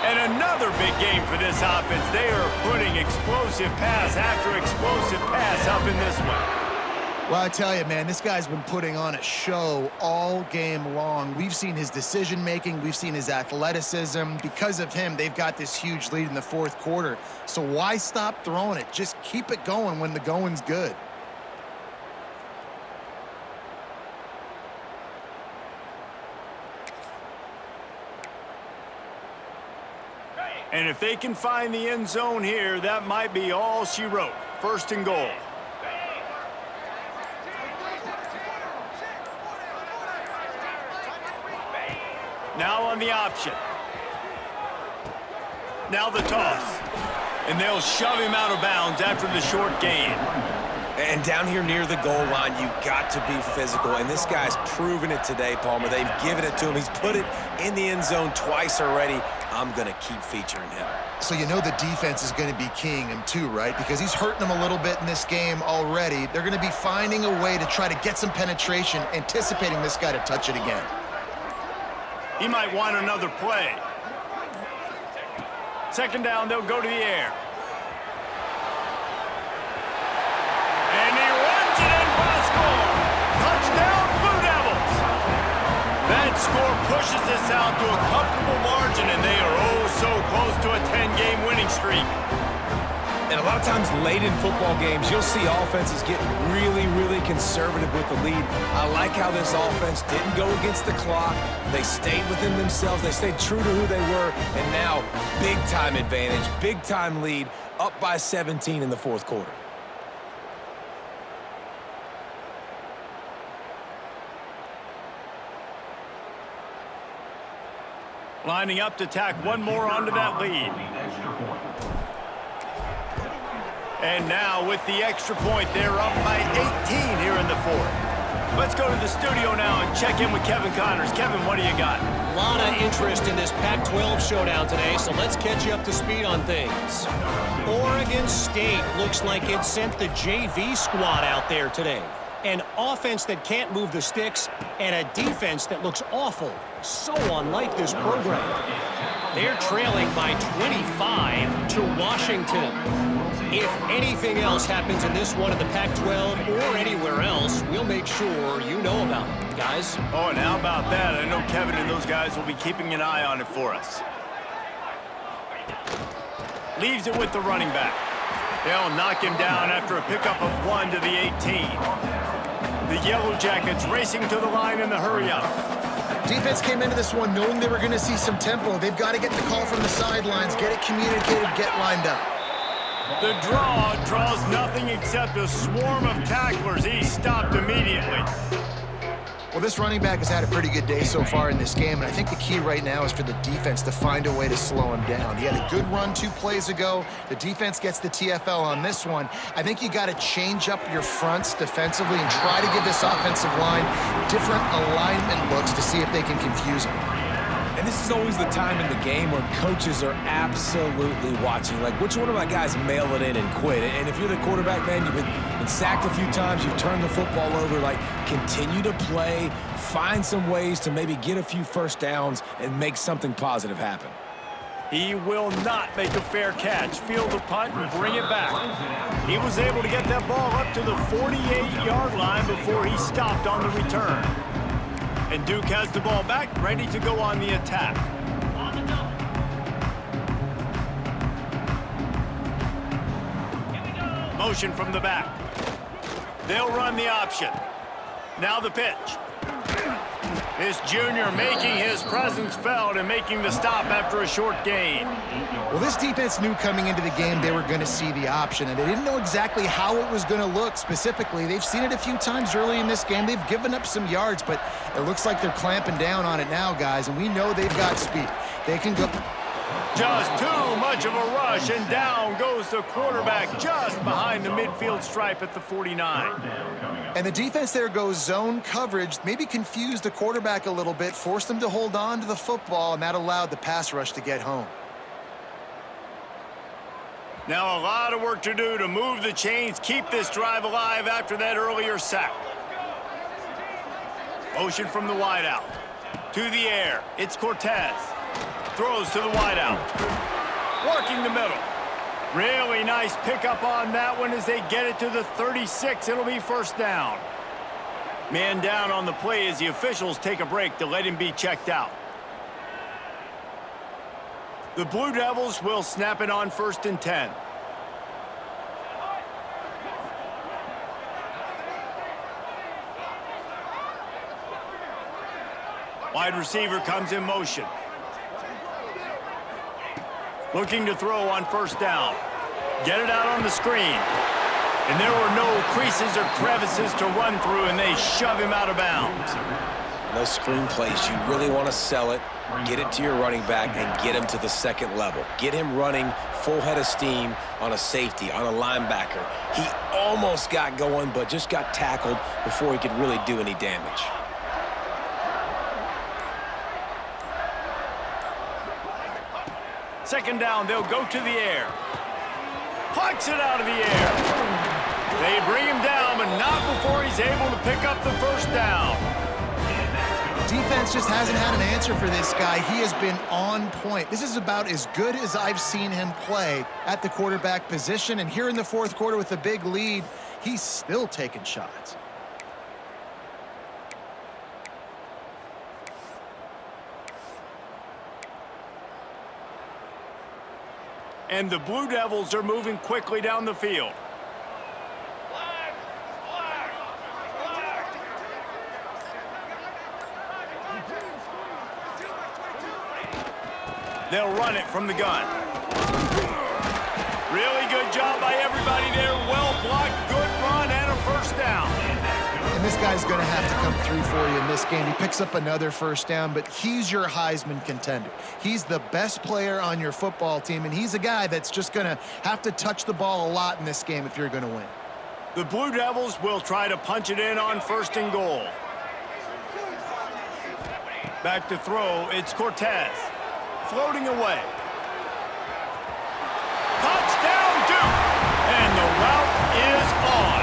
And another big game for this offense. They are putting explosive pass after explosive pass up in this one. Well, I tell you, man, this guy's been putting on a show all game long. We've seen his decision-making. We've seen his athleticism. Because of him, they've got this huge lead in the 4th quarter. So why stop throwing it? Just keep it going when the going's good. And if they can find the end zone here, that might be all she wrote. 1st and goal. Now on the option. Now the toss. And they'll shove him out of bounds after the short gain. And down here near the goal line, you got to be physical. And this guy's proven it today, Palmer. They've given it to him. He's put it in the end zone twice already. I'm going to keep featuring him. So you know the defense is going to be keying him too, right? Because he's hurting them a little bit in this game already. They're going to be finding a way to try to get some penetration, anticipating this guy to touch it again. He might want another play. 2nd down, they'll go to the air. And he runs it in for a score. Touchdown, Blue Devils. That score pushes this out to a comfortable margin, and they are oh so close to a 10-game winning streak. And a lot of times late in football games, you'll see offenses get really, really conservative with the lead. I like how this offense didn't go against the clock. They stayed within themselves. They stayed true to who they were. And now, big-time advantage, big-time lead, up by 17 in the fourth quarter. Lining up to tack one more onto that lead. And now with the extra point, they're up by 18 here in the fourth. Let's go to the studio now and check in with Kevin Connors. Kevin, what do you got? A lot of interest in this Pac-12 showdown today, so let's catch you up to speed on things. Oregon State looks like it sent the JV squad out there today. An offense that can't move the sticks and a defense that looks awful. So unlike this program. They're trailing by 25 to Washington. If anything else happens in this one in the Pac-12 or anywhere else, we'll make sure you know about it, guys. Oh, and how about that? I know Kevin and those guys will be keeping an eye on it for us. Leaves it with the running back. They'll knock him down after a pickup of 1 to the 18. The Yellow Jackets racing to the line in the hurry-up. Defense came into this one knowing they were going to see some tempo. They've got to get the call from the sidelines, get it communicated, get lined up. The draw draws nothing except a swarm of tacklers. He's stopped immediately. Well, this running back has had a pretty good day so far in this game, and I think the key right now is for the defense to find a way to slow him down. He had a good run 2 plays ago. The defense gets the TFL on this one. I think you got to change up your fronts defensively and try to give this offensive line different alignment looks to see if they can confuse him. And this is always the time in the game where coaches are absolutely watching. Like, which one of my guys mail it in and quit? And if you're the quarterback, man, you've been sacked a few times, you've turned the football over, like, continue to play, find some ways to maybe get a few first downs and make something positive happen. He will not make a fair catch. Field the punt and bring it back. He was able to get that ball up to the 48-yard line before he stopped on the return. And Duke has the ball back, ready to go on the attack. Motion from the back. They'll run the option. Now the pitch. This junior making his presence felt and making the stop after a short gain. Well, this defense knew coming into the game they were going to see the option, and they didn't know exactly how it was going to look specifically. They've seen it a few times early in this game. They've given up some yards, but it looks like they're clamping down on it now, guys, and we know they've got speed. They can go... Just too much of a rush, and down goes the quarterback just behind the midfield stripe at the 49. And the defense there goes zone coverage, maybe confused the quarterback a little bit, forced him to hold on to the football, and that allowed the pass rush to get home. Now a lot of work to do to move the chains, keep this drive alive after that earlier sack. Motion from the wideout. To the air, it's Cortez. Throws to the wideout. Working the middle. Really nice pickup on that one as they get it to the 36. It'll be first down. Man down on the play as the officials take a break to let him be checked out. The Blue Devils will snap it on 1st and 10. Wide receiver comes in motion. Looking to throw on 1st down. Get it out on the screen. And there were no creases or crevices to run through, and they shove him out of bounds. Those screen plays, you really want to sell it, get it to your running back, and get him to the second level. Get him running full head of steam on a safety, on a linebacker. He almost got going, but just got tackled before he could really do any damage. Second down, they'll go to the air. Plucks it out of the air. They bring him down, but not before he's able to pick up the first down. Defense just hasn't had an answer for this guy. He has been on point. This is about as good as I've seen him play at the quarterback position. And here in the fourth quarter with a big lead, he's still taking shots. And the Blue Devils are moving quickly down the field. Flag! Flag! Flag! They'll run it from the gun. Really good job by everybody there. Well blocked, good run, and a first down. And this guy's going to have to come through for you in this game. He picks up another first down, but he's your Heisman contender. He's the best player on your football team, and he's a guy that's just going to have to touch the ball a lot in this game if you're going to win. The Blue Devils will try to punch it in on 1st and goal. Back to throw, it's Cortez. Floating away. Touchdown, Duke! And the route is on.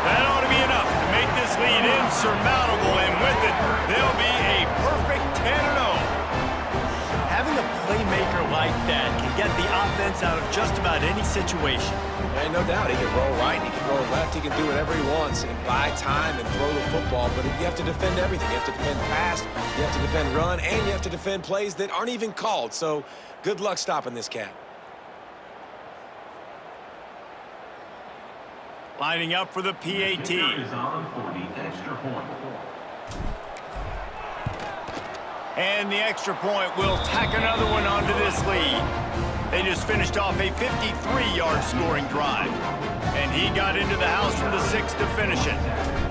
That ought to be enough to make this lead insurmountable, and with it, they'll be a perfect 10-0. Having a playmaker like that can get the offense out of just about any situation. And no doubt, he can roll right, he can roll left, he can do whatever he wants and buy time and throw the football, but you have to defend everything. You have to defend pass, you have to defend run, and you have to defend plays that aren't even called. So good luck stopping this cat. Lining up for the PAT. Kicker is on for the extra point. And the extra point will tack another one onto this lead. They just finished off a 53-yard scoring drive. And he got into the house from the 6 to finish it.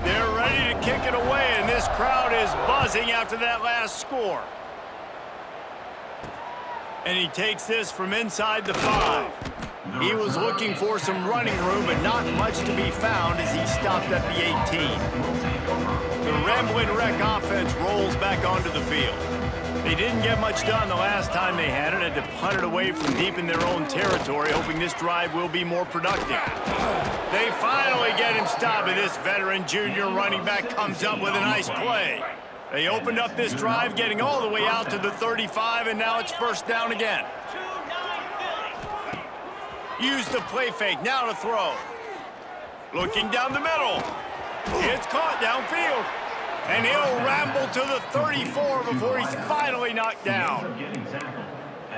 They're ready to kick it away, and this crowd is buzzing after that last score. And he takes this from inside the 5. He was looking for some running room, but not much to be found as he stopped at the 18. The Ramblin' Wreck offense rolls back onto the field. They didn't get much done the last time they had it, had to punt it away from deep in their own territory, hoping this drive will be more productive. They finally get him stopped, and this veteran junior running back comes up with a nice play. They opened up this drive, getting all the way out to the 35, and now it's first down again. Use the play fake, now to throw. Looking down the middle. It's caught downfield. And he'll ramble to the 34 before he's finally knocked down.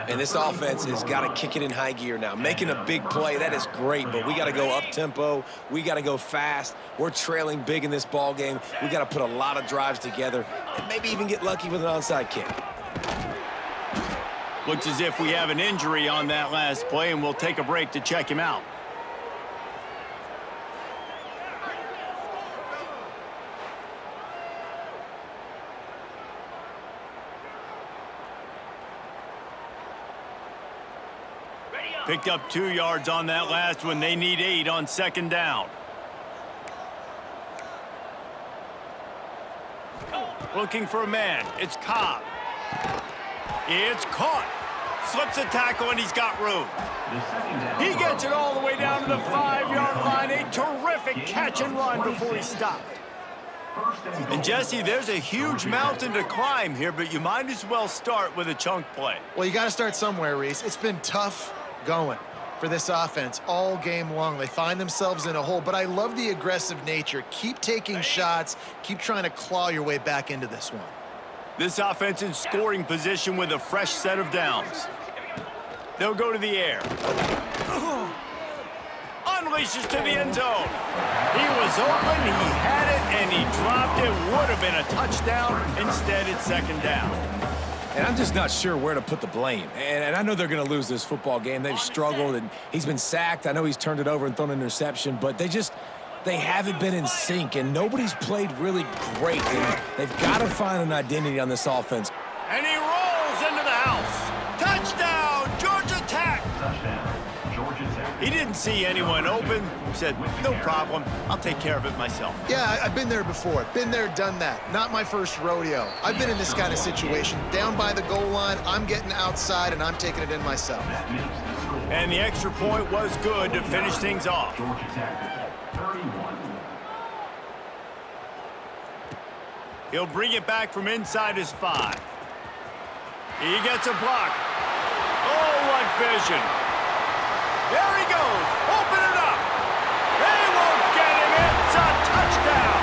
And this offense has got to kick it in high gear now. Making a big play, that is great, but we got to go up-tempo. We got to go fast. We're trailing big in this ball game. We got to put a lot of drives together and maybe even get lucky with an onside kick. Looks as if we have an injury on that last play, and we'll take a break to check him out. Picked up 2 yards on that last one. They need 8 on 2nd down. Looking for a man. It's Cobb. It's caught. Slips a tackle, and he's got room. He gets it all the way down to the 5-yard line. A terrific catch and run before he stopped. And, Jesse, there's a huge mountain to climb here, but you might as well start with a chunk play. Well, you got to start somewhere, Reese. It's been tough going for this offense all game long. They find themselves in a hole, but I love the aggressive nature. Keep taking shots. Keep trying to claw your way back into this one. This offense in scoring position with a fresh set of downs. They'll go to the air. Unleashes to the end zone. He was open, he had it, and he dropped it. Would have been a touchdown. Instead, it's 2nd down. And I'm just not sure where to put the blame. And I know they're going to lose this football game. They've struggled, and he's been sacked. I know he's turned it over and thrown an interception, but they haven't been in sync, and nobody's played really great. And they've got to find an identity on this offense. And he rolls into the house. Touchdown, Georgia Tech. Touchdown, Georgia Tech. He didn't see anyone open. He said, no problem. I'll take care of it myself. Yeah, I've been there before. Been there, done that. Not my first rodeo. I've been in this kind of situation. Down by the goal line, I'm getting outside, and I'm taking it in myself. That makes the score. And the extra point was good to finish things off. Georgia Tech, 31. He'll bring it back from inside his 5. He gets a block. Oh, what vision. There he goes. Open it up. They won't get him. It's a touchdown.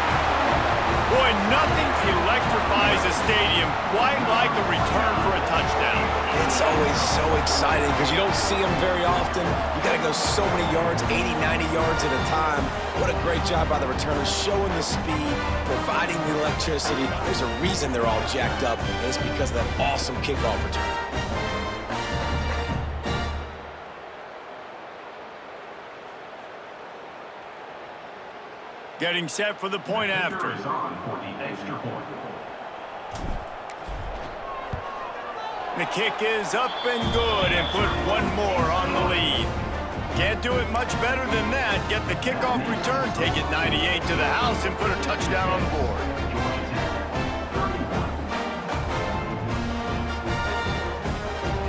Boy, nothing electrifies a stadium quite like a return for a touchdown. It's It's always so exciting because you don't see them very often. You got to go so many yards, 80, 90 yards at a time. What a great job by the returners, showing the speed, providing the electricity. There's a reason they're all jacked up, and it's because of that awesome kickoff return. Getting set for the point after. Is on for the extra point. The kick is up and good and put one more on the lead. Can't do it much better than that. Get the kickoff return, take it 98 to the house, and put a touchdown on the board.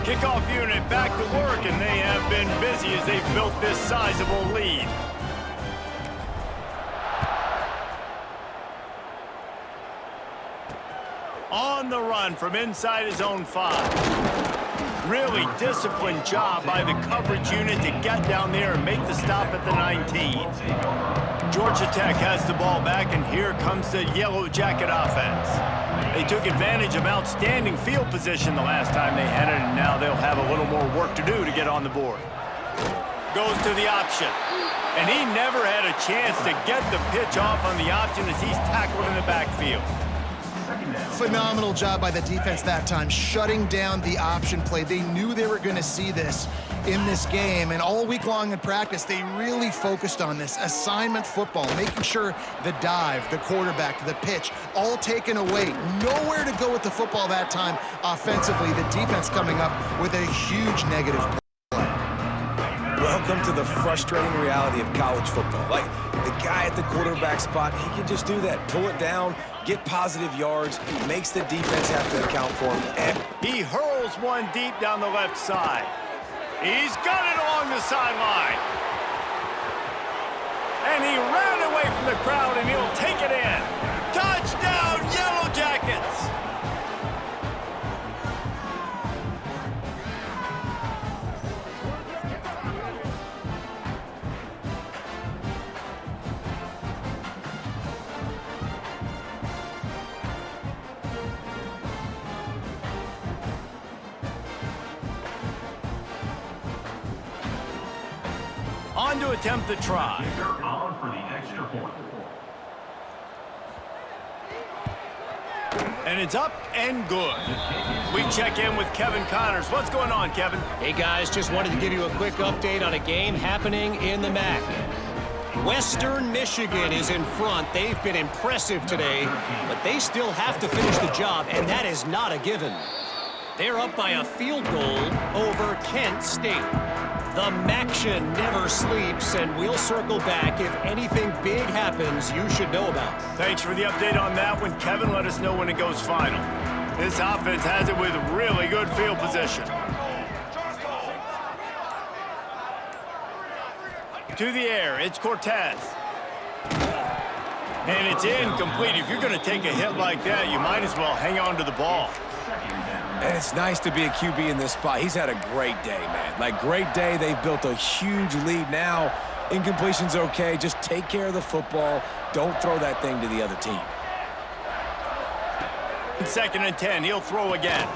Kickoff unit back to work, and they have been busy as they've built this sizable lead. On the run from inside his own 5. Really disciplined job by the coverage unit to get down there and make the stop at the 19. Georgia Tech has the ball back, and here comes the Yellow Jacket offense. They took advantage of outstanding field position the last time they had it, and now they'll have a little more work to do to get on the board. Goes to the option, and he never had a chance to get the pitch off on the option as he's tackled in the backfield. Phenomenal job by the defense that time, shutting down the option play. They knew they were going to see this in this game, and all week long in practice, they really focused on this assignment football, making sure the dive, the quarterback, the pitch, all taken away. Nowhere to go with the football that time offensively. The defense coming up with a huge negative play. Welcome to the frustrating reality of college football. Like, the guy at the quarterback spot, he can just do that. Pull it down, get positive yards, makes the defense have to account for him. And he hurls one deep down the left side. He's got it along the sideline. And he ran away from the crowd, and he'll take it in. Touchdown, Yellow Jackets! On to attempt the try. Kicker on for the extra point. And it's up and good. We check in with Kevin Connors. What's going on, Kevin? Hey, guys, just wanted to give you a quick update on a game happening in the MAC. Western Michigan is in front. They've been impressive today, but they still have to finish the job, and that is not a given. They're up by a field goal over Kent State. The MACtion never sleeps, and we'll circle back. If anything big happens, you should know about. Thanks for the update on that one, Kevin. Let us know when it goes final. This offense has it with really good field position. To the air, it's Cortez. And it's incomplete. If you're going to take a hit like that, you might as well hang on to the ball. And it's nice to be a QB in this spot. He's had a great day, man. Like, great day. They've built a huge lead now. Incompletion's okay. Just take care of the football. Don't throw that thing to the other team. 2nd and 10. He'll throw again.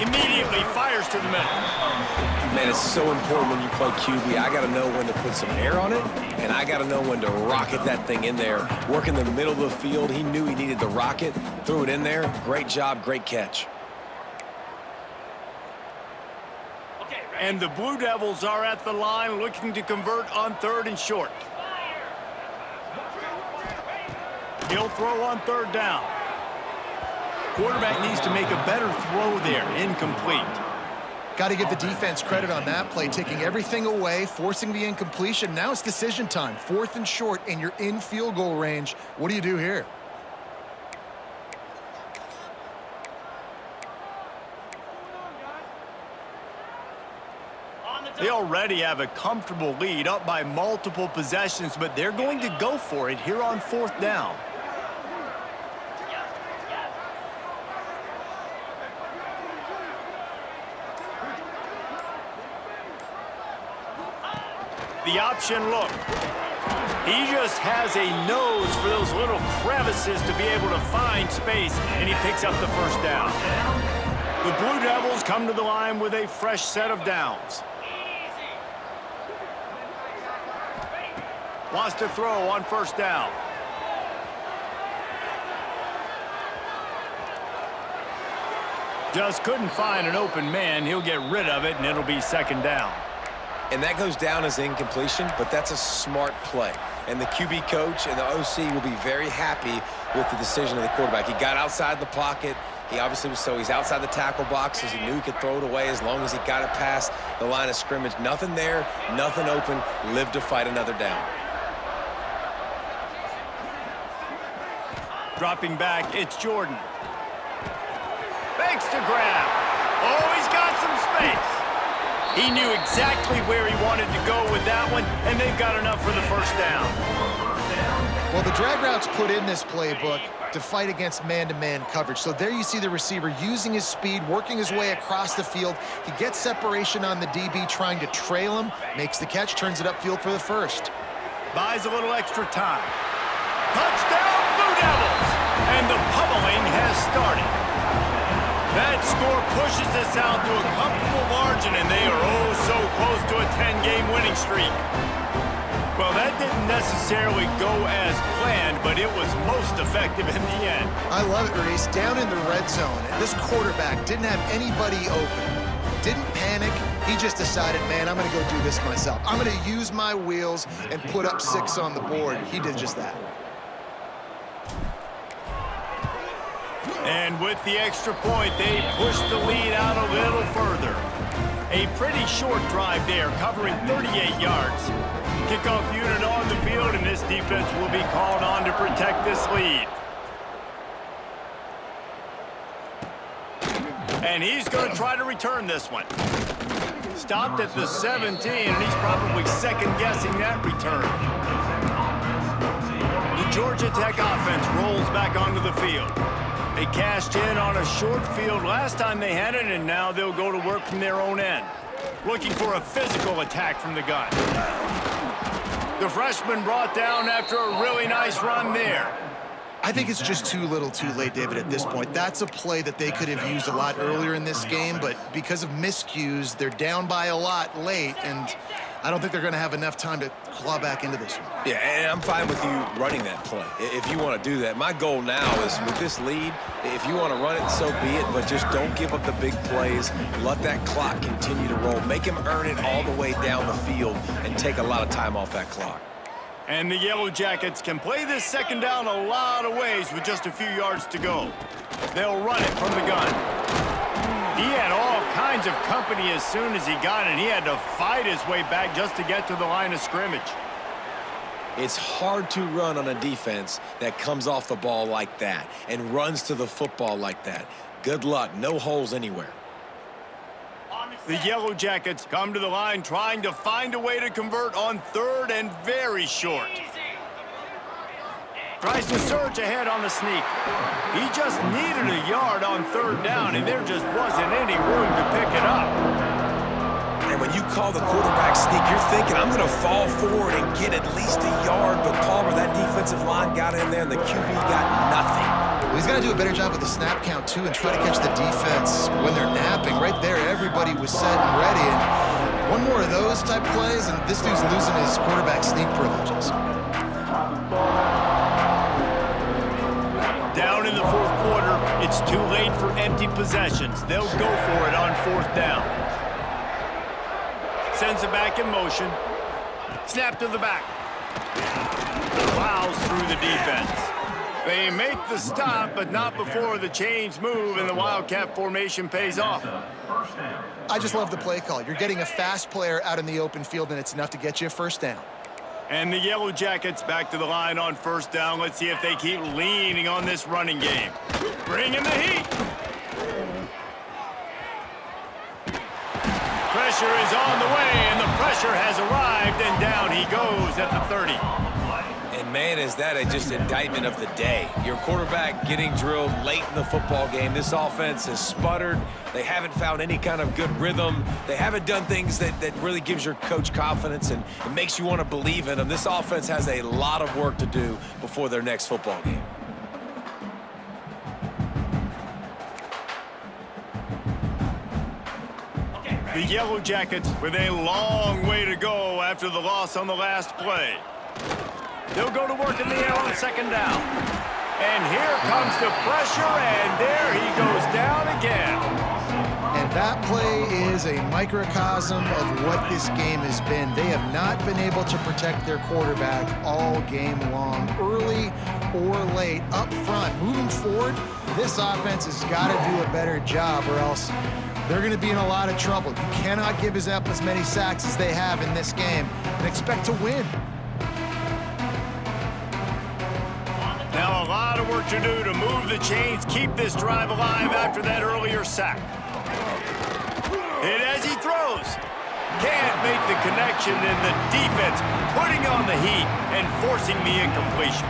Immediately fires to the middle. Man, it's so important when you play QB. I got to know when to put some air on it, and I got to know when to rocket that thing in there. Work in the middle of the field. He knew he needed the rocket. Threw it in there. Great job. Great catch. And the Blue Devils are at the line looking to convert on 3rd and short. He'll throw on 3rd down. Quarterback needs to make a better throw there. Incomplete. Got to give the defense credit on that play, taking everything away, forcing the incompletion. Now it's decision time. 4th and short, and you're in field goal range. What do you do here? They already have a comfortable lead, up by multiple possessions, but they're going to go for it here on 4th down. The option look. He just has a nose for those little crevices to be able to find space, and he picks up the 1st down. The Blue Devils come to the line with a fresh set of downs. Wants to throw on first down. Just couldn't find an open man. He'll get rid of it, and it'll be second down. And that goes down as incompletion, but that's a smart play. And the QB coach and the OC will be very happy with the decision of the quarterback. He got outside the pocket. He obviously was he's outside the tackle boxes. He knew he could throw it away as long as he got it past the line of scrimmage. Nothing there, nothing open. Lived to fight another down. Dropping back, it's Jordan. Fakes to grab. Oh, he's got some space. He knew exactly where he wanted to go with that one, and they've got enough for the first down. Well, the drag routes put in this playbook to fight against man-to-man coverage. So there you see the receiver using his speed, working his way across the field. He gets separation on the DB, trying to trail him, makes the catch, turns it upfield for the first. Buys a little extra time. Touchdown, Blue Devils! And the pummeling has started. That score pushes us out to a comfortable margin, and they are oh so close to a 10-game winning streak. Well, that didn't necessarily go as planned, but it was most effective in the end. I love it, Reese. Down in the red zone, and this quarterback didn't have anybody open. Didn't panic. He just decided, man, I'm going to go do this myself. I'm going to use my wheels and put up 6 on the board. He did just that. And with the extra point, they push the lead out a little further. A pretty short drive there, covering 38 yards. Kickoff unit on the field, and this defense will be called on to protect this lead. And he's going to try to return this one. Stopped at the 17, and he's probably second-guessing that return. The Georgia Tech offense rolls back onto the field. They cashed in on a short field last time they had it, and now they'll go to work from their own end. Looking for a physical attack from the gun. The freshman brought down after a really nice run there. I think it's just too little too late, David, at this point. That's a play that they could have used a lot earlier in this game, but because of miscues, they're down by a lot late, and I don't think they're going to have enough time to claw back into this one. Yeah, and I'm fine with you running that play if you want to do that. My goal now is with this lead, if you want to run it, so be it, but just don't give up the big plays. Let that clock continue to roll. Make him earn it all the way down the field and take a lot of time off that clock. And the Yellow Jackets can play this second down a lot of ways with just a few yards to go. They'll run it from the gun. He had all kinds of company as soon as he got it. He had to fight his way back just to get to the line of scrimmage. It's hard to run on a defense that comes off the ball like that and runs to the football like that. Good luck. No holes anywhere. The Yellow Jackets come to the line trying to find a way to convert on third and very short. Tries to surge ahead on the sneak. He just needed a yard on third down, and there just wasn't any room to pick it up. And when you call the quarterback sneak, you're thinking, I'm going to fall forward and get at least a yard. But Palmer, that defensive line got in there, and the QB got nothing. Well, he's got to do a better job with the snap count, too, and try to catch the defense when they're napping. Right there, everybody was set and ready. And one more of those type plays, and this dude's losing his quarterback sneak privileges. Down in the fourth quarter, it's too late for empty possessions. They'll go for it on fourth down. Sends it back in motion. Snap to the back. Plows through the defense. They make the stop, but not before the chains move and the Wildcat formation pays off. I just love the play call. You're getting a fast player out in the open field, and it's enough to get you a first down. And the Yellow Jackets back to the line on first down. Let's see if they keep leaning on this running game. Bring in the heat. Pressure is on the way, and the pressure has arrived, and down he goes at the 30. And, man, is that just indictment of the day. Your quarterback getting drilled late in the football game. This offense has sputtered. They haven't found any kind of good rhythm. They haven't done things that really gives your coach confidence and it makes you want to believe in them. This offense has a lot of work to do before their next football game. The Yellow Jackets with a long way to go after the loss on the last play. They'll go to work in the air on second down. And here comes the pressure, and there he goes down again. And that play is a microcosm of what this game has been. They have not been able to protect their quarterback all game long, early or late, up front. Moving forward, this offense has got to do a better job, or else they're going to be in a lot of trouble. You cannot give us up as many sacks as they have in this game and expect to win. Now a lot of work to do to move the chains, keep this drive alive after that earlier sack. And as he throws, can't make the connection, and the defense putting on the heat and forcing the incompletion.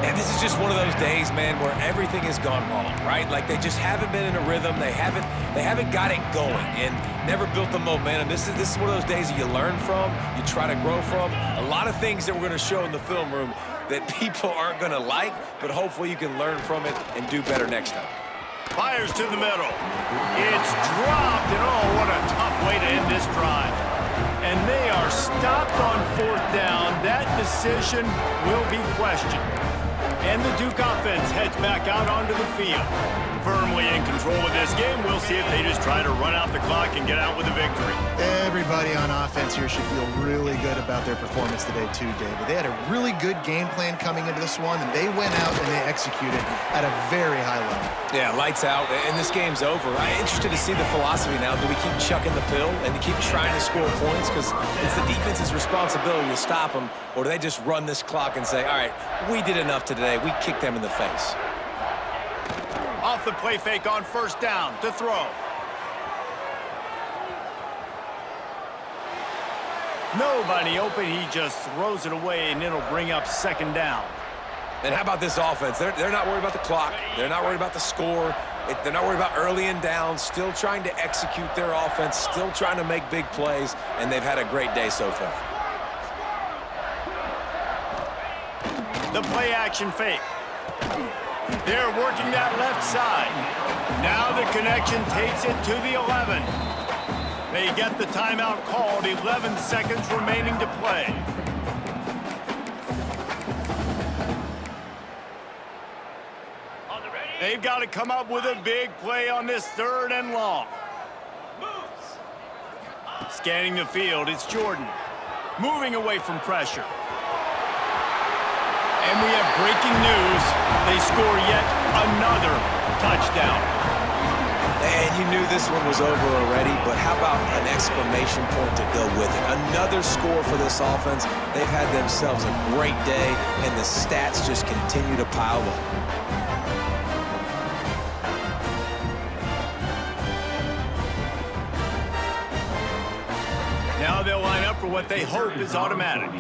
And this is just one of those days, man, where everything has gone wrong, right? Like they just haven't been in a rhythm. They haven't got it going and never built the momentum. This is one of those days that you learn from, you try to grow from. A lot of things that we're going to show in the film room that people aren't going to like, but hopefully you can learn from it and do better next time. Fires to the middle. It's dropped, and oh, what a tough way to end this drive. And they are stopped on fourth down. That decision will be questioned. And the Duke offense heads back out onto the field. Firmly in control of this game. We'll see if they just try to run out the clock and get out with a victory. Everybody on offense here should feel really good about their performance today too, David. They had a really good game plan coming into this one, and they went out and they executed at a very high level. Yeah, lights out, and this game's over. I'm interested to see the philosophy now. Do we keep chucking the pill and keep trying to score points? Because it's the defense's responsibility to stop them, or do they just run this clock and say, all right, we did enough today. We kicked them in the face. Off the play fake on first down to throw. Nobody open. He just throws it away, and it'll bring up second down. And how about this offense? They're not worried about the clock. They're not worried about the score. They're not worried about early and down. Still trying to execute their offense. Still trying to make big plays, and they've had a great day so far. The play action fake. They're working that left side. Now the connection takes it to the 11. They get the timeout called. 11 seconds remaining to play. They've got to come up with a big play on this third and long. Scanning the field, it's Jordan. Moving away from pressure. And we have breaking news. They score yet another touchdown. And you knew this one was over already, but how about an exclamation point to go with it? Another score for this offense. They've had themselves a great day, and the stats just continue to pile up. Now they'll line up for what they hope is automatic.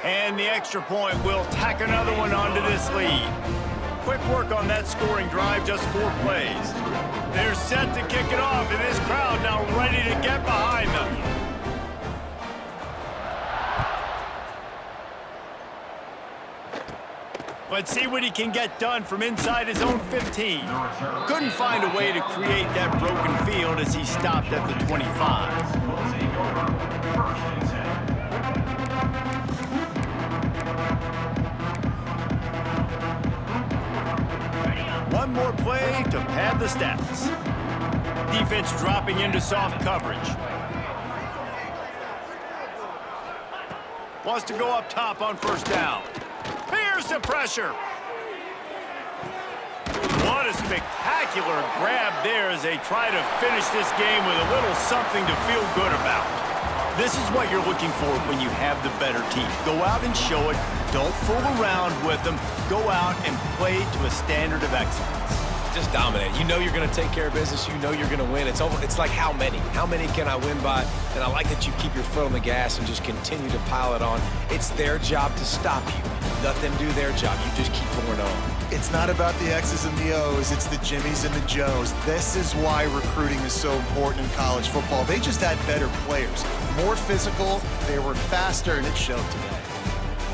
And the extra point will tack another one onto this lead. Quick work on that scoring drive, just 4 plays. They're set to kick it off, and this crowd now ready to get behind them. Let's see what he can get done from inside his own 15. Couldn't find a way to create that broken field as he stopped at the 25. One more play to pad the stats. Defense dropping into soft coverage. Wants to go up top on first down. Here's the pressure. What a spectacular grab there as they try to finish this game with a little something to feel good about. This is what you're looking for when you have the better team. Go out and show it. Don't fool around with them. Go out and play to a standard of excellence. Just dominate. You know you're going to take care of business. You know you're going to win. It's over. It's like how many? How many can I win by? And I like that you keep your foot on the gas and just continue to pile it on. It's their job to stop you. Let them do their job. You just keep going on. It's not about the X's and the O's. It's the Jimmies and the Joes. This is why recruiting is so important in college football. They just had better players. More physical. They were faster, and it showed today.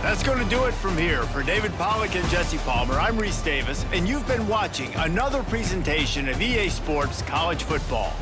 That's going to do it from here. For David Pollack and Jesse Palmer, I'm Reese Davis, and you've been watching another presentation of EA Sports College Football.